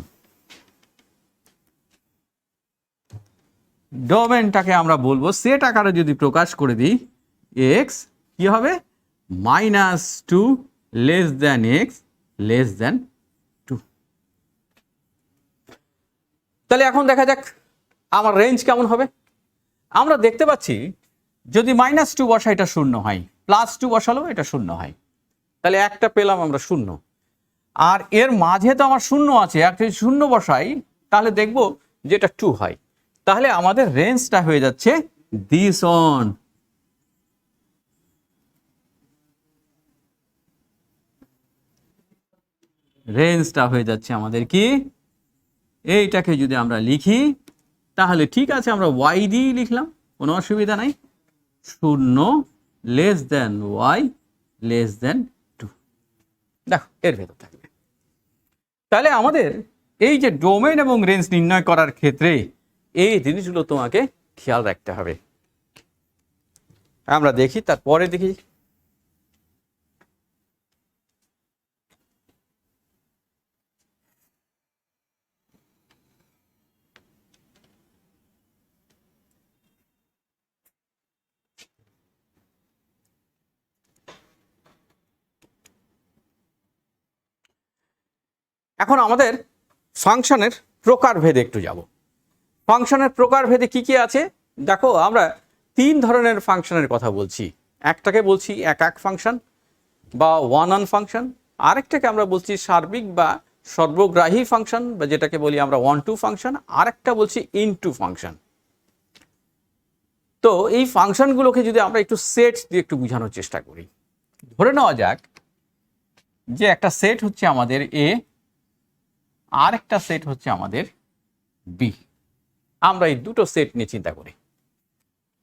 ডোমেনটাকে আমরা বলবো সেট আকারে যদি প্রকাশ করে দিই, x কি হবে, -2 less than x less than 2। তাহলে এখন দেখা যাক আমার রেঞ্জ কেমন হবে। আমরা দেখতে পাচ্ছি যদি -2 বসা এটা 0 হয়, +2 বসালেও এটা 0 হয়, তাহলে একটা পেলাম আমরা 0। আর এর মাঝে তো আমার 0 আছে, একটা 0 বসাই তাহলে দেখব যে এটা 2 হয়। তাহলে আমাদের রেঞ্জটা হয়ে যাচ্ছে দিস অন। রেঞ্জটা হয়ে যাচ্ছে আমাদের কি, এইটাকে যদি আমরা লিখি তাহলে ঠিক আছে, আমরা y দিয়ে লিখলাম, কোনো অসুবিধা নাই, 0 less than y less than 2। দেখো এর ভেতর থাকবে। তাহলে আমাদের এই যে ডোমেন এবং রেঞ্জ নির্ণয় করার ক্ষেত্রে এই জিনিসগুলো তোমাকে খেয়াল রাখতে হবে। আমরা দেখি, তারপরে দেখি এখন আমাদের ফাংশনের প্রকারভেদে একটু যাব। ফাংশনের প্রকারভেদে কি কি আছে দেখো, আমরা 3 ধরনের ফাংশনের কথা বলছি। একটাকে বলছি একক ফাংশন বা ওয়ান অন ফাংশন, আরেকটাকে আমরা বলছি সার্বিক বা সর্বগ্রাহী ফাংশন, বা যেটাকে বলি আমরা 1-2 ফাংশন, আরেকটা বলছি ইনটু ফাংশন। তো এই ফাংশনগুলোকে যদি আমরা একটু সেট দিয়ে একটু বোঝানোর চেষ্টা করি, ধরে নেওয়া যাক যে একটা সেট হচ্ছে আমাদের এ, আর একটা সেট হচ্ছে আমাদের বি। আমরা এই দুটো সেট নিয়ে চিন্তা করি।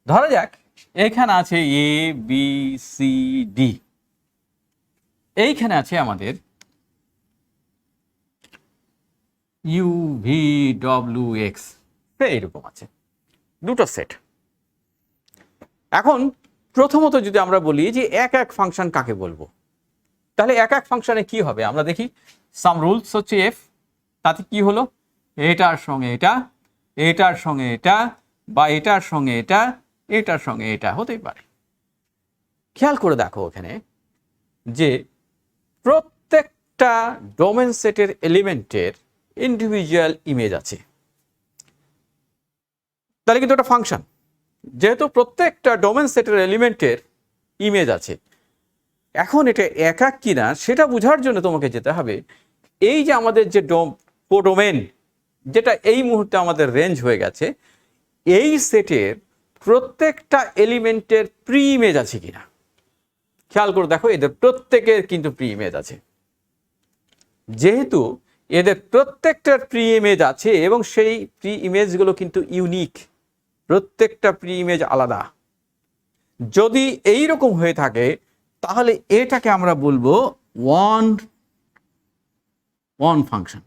ধরা যাক এখানে আছে এ বি সি ডি, এইখানে আছে আমাদের ইউ ভি ডব্লিউ এক্স, এইরকম আছে দুটো সেট। এখন প্রথমত যদি আমরা বলি যে এক এক ফাংশন কাকে বলবো, তাহলে এক এক ফাংশনে কি হবে আমরা দেখি। সাম রুলস হচ্ছে এফ, তাতে কি হলো, এটার সঙ্গে এটা, এটার সঙ্গে এটা, বা এটার সঙ্গে এটা, এটার সঙ্গে এটা হতেই পারে। খেয়াল করে দেখো এখানে যে প্রত্যেকটা ডোমেন সেটের এলিমেন্টের ইন্ডিভিজুয়াল ইমেজ আছে, তাহলে কিন্তু একটা ফাংশন, যেহেতু প্রত্যেকটা ডোমেন সেটের এলিমেন্টের ইমেজ আছে। এখন এটা একাক কিনা সেটা বোঝার জন্য তোমাকে যেতে হবে এই যে আমাদের যে কোডোমেন, যেটা এই মুহূর্তে আমাদের রেঞ্জ হয়ে গেছে, এই সেটের প্রত্যেকটা এলিমেন্টের প্রি ইমেজ আছে কিনা। খেয়াল করে দেখো এদের প্রত্যেকের কিন্তু প্রি ইমেজ আছে। যেহেতু এদের প্রত্যেকটার প্রি ইমেজ আছে এবং সেই প্রি ইমেজগুলো কিন্তু ইউনিক, প্রত্যেকটা প্রি ইমেজ আলাদা, যদি এই রকম হয়ে থাকে তাহলে এটাকে আমরা বলবো ওয়ান ওয়ান ফাংশন,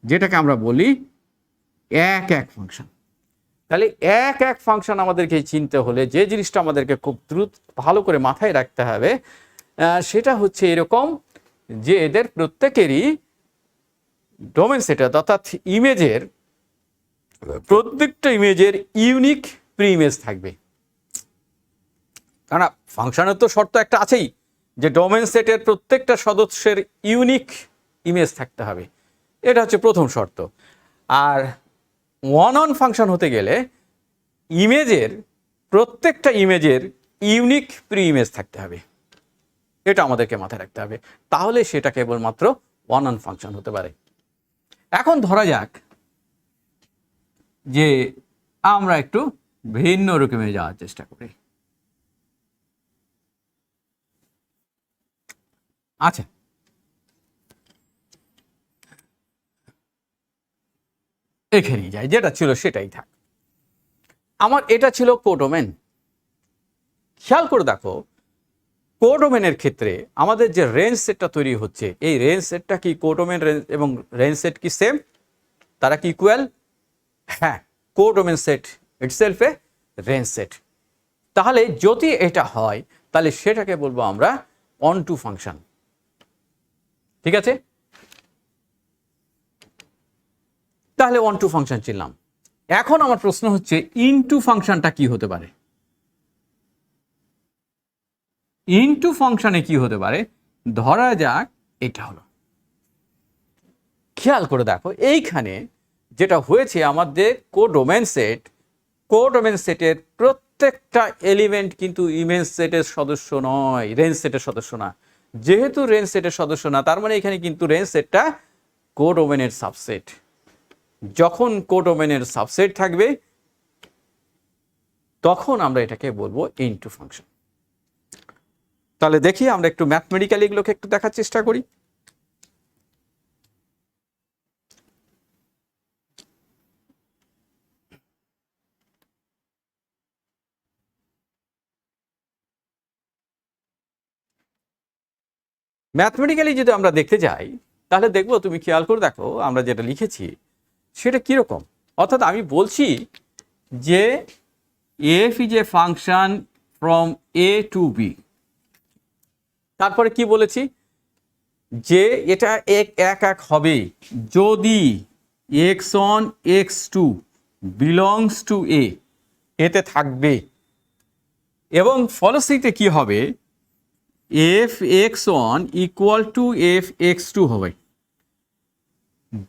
যেটাকে আমরা বলি এক এক ফাংশন। তাহলে এক এক ফাংশন আমাদেরকে চিনতে হলে যে জিনিসটা আমাদেরকে খুব দ্রুত ভালো করে মাথায় রাখতে হবে সেটা হচ্ছে এরকম যে এদের প্রত্যেকেরই ডোমেন সেট অর্থাৎ ইমেজের প্রত্যেকটা ইমেজের ইউনিক প্রি ইমেজ থাকবে। কারণ ফাংশনের তো শর্ত একটা আছেই যে ডোমেন সেটের প্রত্যেকটা সদস্যের ইউনিক ইমেজ থাকতে হবে, এটা হচ্ছে প্রথম শর্ত। আর ওয়ান অন ফাংশন হতে গেলে ইমেজের প্রত্যেকটা ইমেজের ইউনিক প্রি ইমেজ থাকতে হবে, এটা আমাদেরকে মাথায় রাখতে হবে, তাহলে সেটা কেবলমাত্র ওয়ান অন ফাংশন হতে পারে। এখন ধরা যাক যে আমরা একটু ভিন্ন রকমে যাওয়ার চেষ্টা করি। আচ্ছা, এখানেই যাই, যেটা ছিল সেটাই থাক। আমার এটা ছিল কোডোমেন। খেয়াল করে দেখো কোডোমেনের ক্ষেত্রে আমাদের যে রেঞ্জ সেটটা তৈরি হচ্ছে, এই রেঞ্জ সেটটা কি কোডোমেন রেঞ্জ এবং রেঞ্জ সেট কি সেম, তারা কি ইকুয়াল? হ্যাঁ, codomain set itself a range set. তাহলে যদি এটা হয় তাহলে সেটাকে বলবো আমরা অন টু ফাংশন। ঠিক আছে, তাহলে অন টু ফাংশন চিনলাম। এখন আমার প্রশ্ন হচ্ছে ইনটু ফাংশনটা কি হতে পারে? ইনটু ফাংশনে কি হতে পারে? ধরা যাক এটা হলো, খেয়াল করে দেখো এইখানে যেটা হয়েছে আমাদের কোডোমেন সেট, কোডোমেন সেটের প্রত্যেকটা এলিমেন্ট কিন্তু ইমেজ সেটের সদস্য নয়, রেঞ্জ সেটের সদস্য না। যেহেতু রেঞ্জ সেটের সদস্য না, তার মানে এখানে কিন্তু রেঞ্জ সেটটা কোডোমেনের সাবসেট। যখন কোডোমেনের সাবসেট থাকবে তখন আমরা এটাকে বলবো ইনটু ফাংশন। তাহলে দেখি আমরা একটু ম্যাথমেটিক্যালি এগুলোকে একটু দেখার চেষ্টা করি। ম্যাথমেটিক্যালি যদি আমরা দেখতে যাই তাহলে দেখবো, তুমি খেয়াল করে দেখো আমরা যেটা লিখেছি সেটা কিরকম। অর্থাৎ আমি বলছি যে f is a function from A to B, তারপরে কি বলেছি যে এটা এক এক হবে যদি x1 x2 বিলংস টু এ, এতে থাকবে, এবং ফলশ্রুতিতে কি হবে f x one equal to f x two হবে।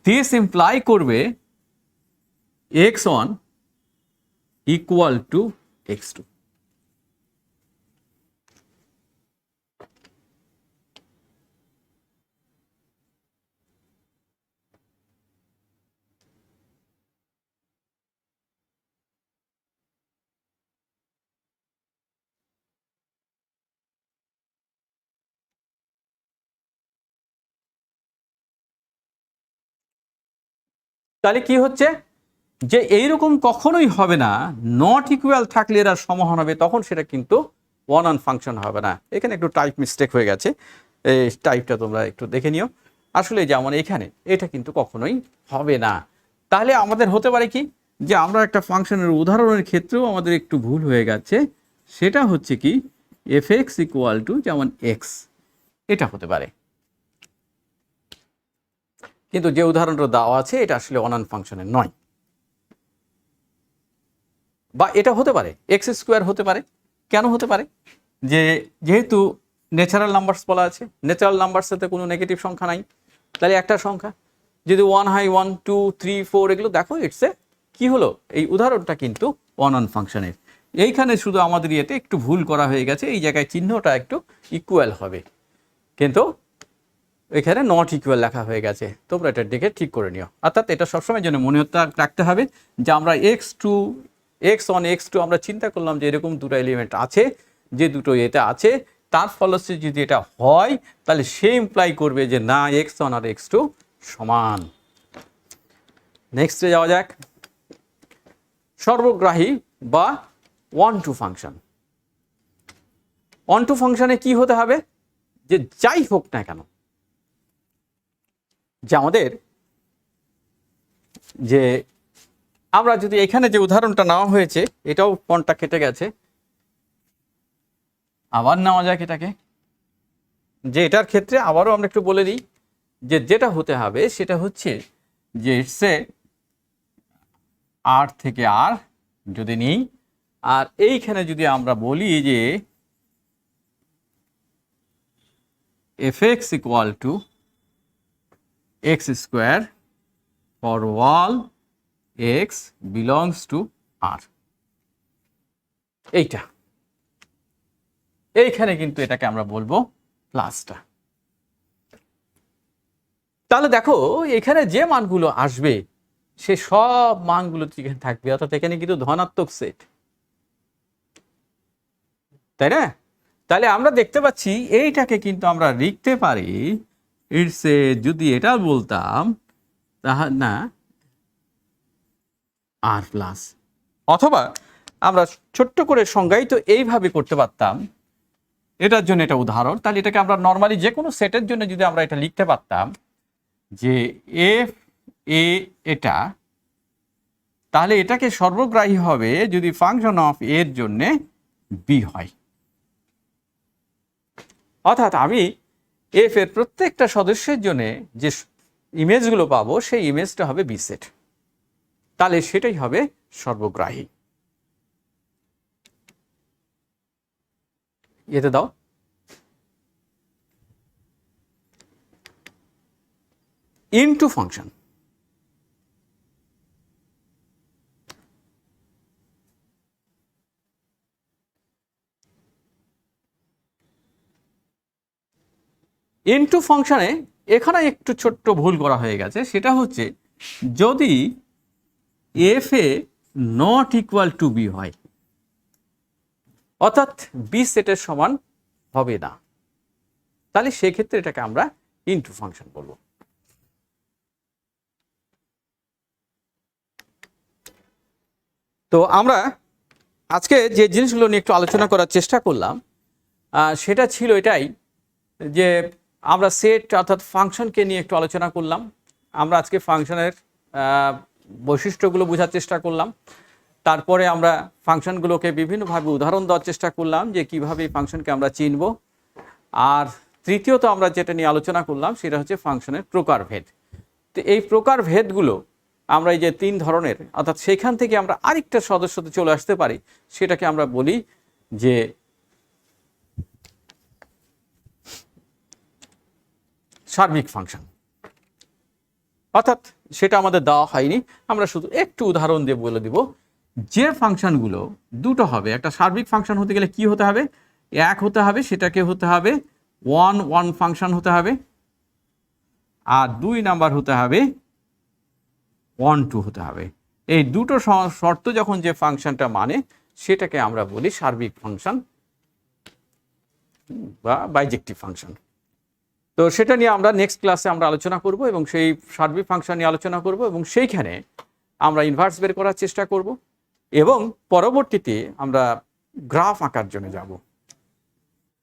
দিস ইমপ্লাই করবে x one equal to x two. তাহলে কি হচ্ছে যে এইরকম কখনোই হবে না, নট ইকুয়াল থাকলে এরা সমান হবে, তখন সেটা কিন্তু ওয়ান অন ফাংশন হবে না। এখানে একটু টাইপ মিস্টেক হয়ে গেছে, এই টাইপটা তোমরা একটু দেখে নিও। আসলে যেমন এখানে এটা কিন্তু কখনোই হবে না। তাহলে আমাদের হতে পারে কি, যে আমরা একটা ফাংশনের উদাহরণের ক্ষেত্রেও আমাদের একটু ভুল হয়ে গেছে, সেটা হচ্ছে কি এফ এক্স ইকুয়াল টু যেমন এক্স, এটা হতে পারে। কিন্তু যে উদাহরণটা দেওয়া আছে এটা আসলে ওয়ান অন ফাংশনের নয়। বা এটা হতে পারে এক্স স্কোয়ার হতে পারে। কেন হতে পারে? যেহেতু ন্যাচারাল নাম্বারস বলা আছে, ন্যাচারাল নাম্বারসেতে কোনো নেগেটিভ সংখ্যা নাই, তাহলে একটা সংখ্যা যদি 1 হয় 1 2 3 4 এগুলো দেখো ইটসে কি হলো, এই উদাহরণটা কিন্তু ওয়ান অন ফাংশনের। এইখানে শুধু আমাদের ইয়েতে একটু ভুল করা হয়ে গেছে, এই জায়গায় চিহ্নটা একটু ইকুয়াল হবে, কিন্তু এখানে নট ইকুয়াল লেখা হয়ে গেছে। তোমরা এটার দিকে ঠিক করে নিও। অর্থাৎ এটা সবসময় জন্য মনে রাখতে হবে যে আমরা x2 x1 x2 আমরা চিন্তা করলাম যে এরকম দুটো এলিমেন্ট আছে, যে দুটো এতে আছে, তার ফলশ্রুতি যদি এটা হয় তাহলে সে ইমপ্লাই করবে যে না x1 আর x2 সমান। নেক্সটে যাওয়া যাক, সর্বগ্রাহী বা onto function. Onto ফাংশনে কি হতে হবে, যে যাই হোক না কেন, যে আমাদের যে আমরা যদি এখানে যে উদাহরণটা নেওয়া হয়েছে, এটাও ফন্টটা কেটে গেছে, আবার নেওয়া যাক এটাকে, যে এটার ক্ষেত্রে আবারও আমরা একটু বলে দিই যে যেটা হতে হবে সেটা হচ্ছে যে ইটসে আর থেকে আর যদি নিই, আর এইখানে যদি আমরা বলি যে F X equal to X square for all X belongs to R, এইখানে কিন্তু এটাকে আমরা বলবো প্লাসটা। তাহলে দেখো এখানে যে মানগুলো আসবে সে সব মানগুলো এখানে থাকবে, অর্থাৎ এখানে কিন্তু ধনাত্মক সেট, তাই না? তাহলে আমরা দেখতে পাচ্ছি এইটাকে কিন্তু আমরা লিখতে পারি ইটসে, যদি এটা বলতাম তাহলে না আর প্লাস, অথবা আমরা ছোট্ট করে সংজ্ঞায়িত এইভাবে করতে পারতাম, এটার জন্য এটা উদাহরণ। তাহলে এটাকে আমরা নর্মালি যে কোনো সেটের জন্য যদি আমরা এটা লিখতে পারতাম যে এফ এ এটা, তাহলে এটাকে সর্বগ্রাহী হবে যদি ফাংশন অফ এর জন্য বি হয়। অর্থাৎ আমি এফ এর প্রত্যেকটা সদস্যের জন্য যে ইমেজগুলো পাবো সেই ইমেজটা হবে বি সেট, তাহলে সেটাই হবে সর্বগ্রাহী। এতে দাও ইনটু ফাংশন। ইনটু ফাংশনে এখানে একটু ছোট্ট ভুল করা হয়ে গেছে, সেটা হচ্ছে যদি f A not equal to B হয়, অর্থাৎ বি সেটের সমান হবে না, তাহলে সেক্ষেত্রে এটাকে আমরা ইনটু ফাংশন বলবো। তো আমরা আজকে যে জিনিসগুলো নিয়ে একটু আলোচনা করার চেষ্টা করলাম সেটা ছিল এটাই যে আমরা সেট অর্থাৎ ফাংশনকে নিয়ে একটু আলোচনা করলাম। আমরা আজকে ফাংশনের বৈশিষ্ট্যগুলো বোঝার চেষ্টা করলাম, তারপরে আমরা ফাংশনগুলোকে বিভিন্নভাবে উদাহরণ দেওয়ার চেষ্টা করলাম যে কীভাবে এই ফাংশনকে আমরা চিনব। আর তৃতীয়ত আমরা যেটা নিয়ে আলোচনা করলাম সেটা হচ্ছে ফাংশনের প্রকারভেদ। তো এই প্রকারভেদগুলো আমরা এই যে তিন ধরনের, অর্থাৎ সেইখান থেকে আমরা আরেকটা সদস্যতে চলে আসতে পারি, সেটাকে আমরা বলি যে সার্বিক ফাংশন। অর্থাৎ সেটা আমাদের দেওয়া হয়নি, আমরা শুধু একটু উদাহরণ দিয়ে বলে দিব যে ফাংশনগুলো দুটো হবে। একটা সার্বিক ফাংশন হতে গেলে কি হতে হবে, এক হতে হবে, সেটাকে হতে হবে ওয়ান ওয়ান ফাংশন হতে হবে, আর দুই নাম্বার হতে হবে ওয়ান টু হতে হবে। এই দুটো শর্ত যখন যে ফাংশনটা মানে সেটাকে আমরা বলি সার্বিক ফাংশন বা বাইজেক্টিভ ফাংশন। তো সেটা নিয়ে আমরা নেক্সট ক্লাসে আমরা আলোচনা করব এবং সেই সার্বিক ফাংশন নিয়ে আলোচনা করব এবং সেইখানে আমরা ইনভার্স বের করার চেষ্টা করব এবং পরবর্তীতে আমরা গ্রাফ আঁকার জন্য যাব।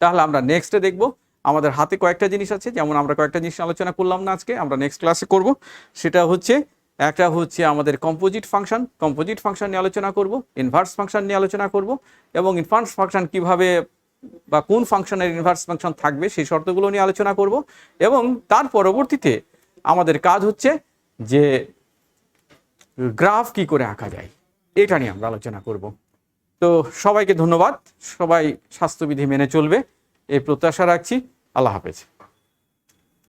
তাহলে আমরা নেক্সটে দেখব। আমাদের হাতে কয়েকটা জিনিস আছে, যেমন আমরা কয়েকটা জিনিস আলোচনা করলাম না আজকে, আমরা নেক্সট ক্লাসে করব। সেটা হচ্ছে একটা হচ্ছে আমাদের কম্পোজিট ফাংশন নিয়ে আলোচনা করব, ইনভার্স ফাংশন নিয়ে আলোচনা করব এবং ইনভার্স ফাংশন কিভাবে বা কোন ফাংশনের ইনভার্স ফাংশন থাকবে সেই শর্তগুলো নিয়ে আলোচনা করব এবং তার পরবর্তীতে আমাদের কাজ হচ্ছে যে গ্রাফ কি করে আঁকা যায় এটা নিয়ে আমরা আলোচনা করব। তো সবাইকে ধন্যবাদ, সবাই স্বাস্থ্যবিধি মেনে চলবে এই প্রত্যাশা রাখছি। আল্লাহ হাফেজ।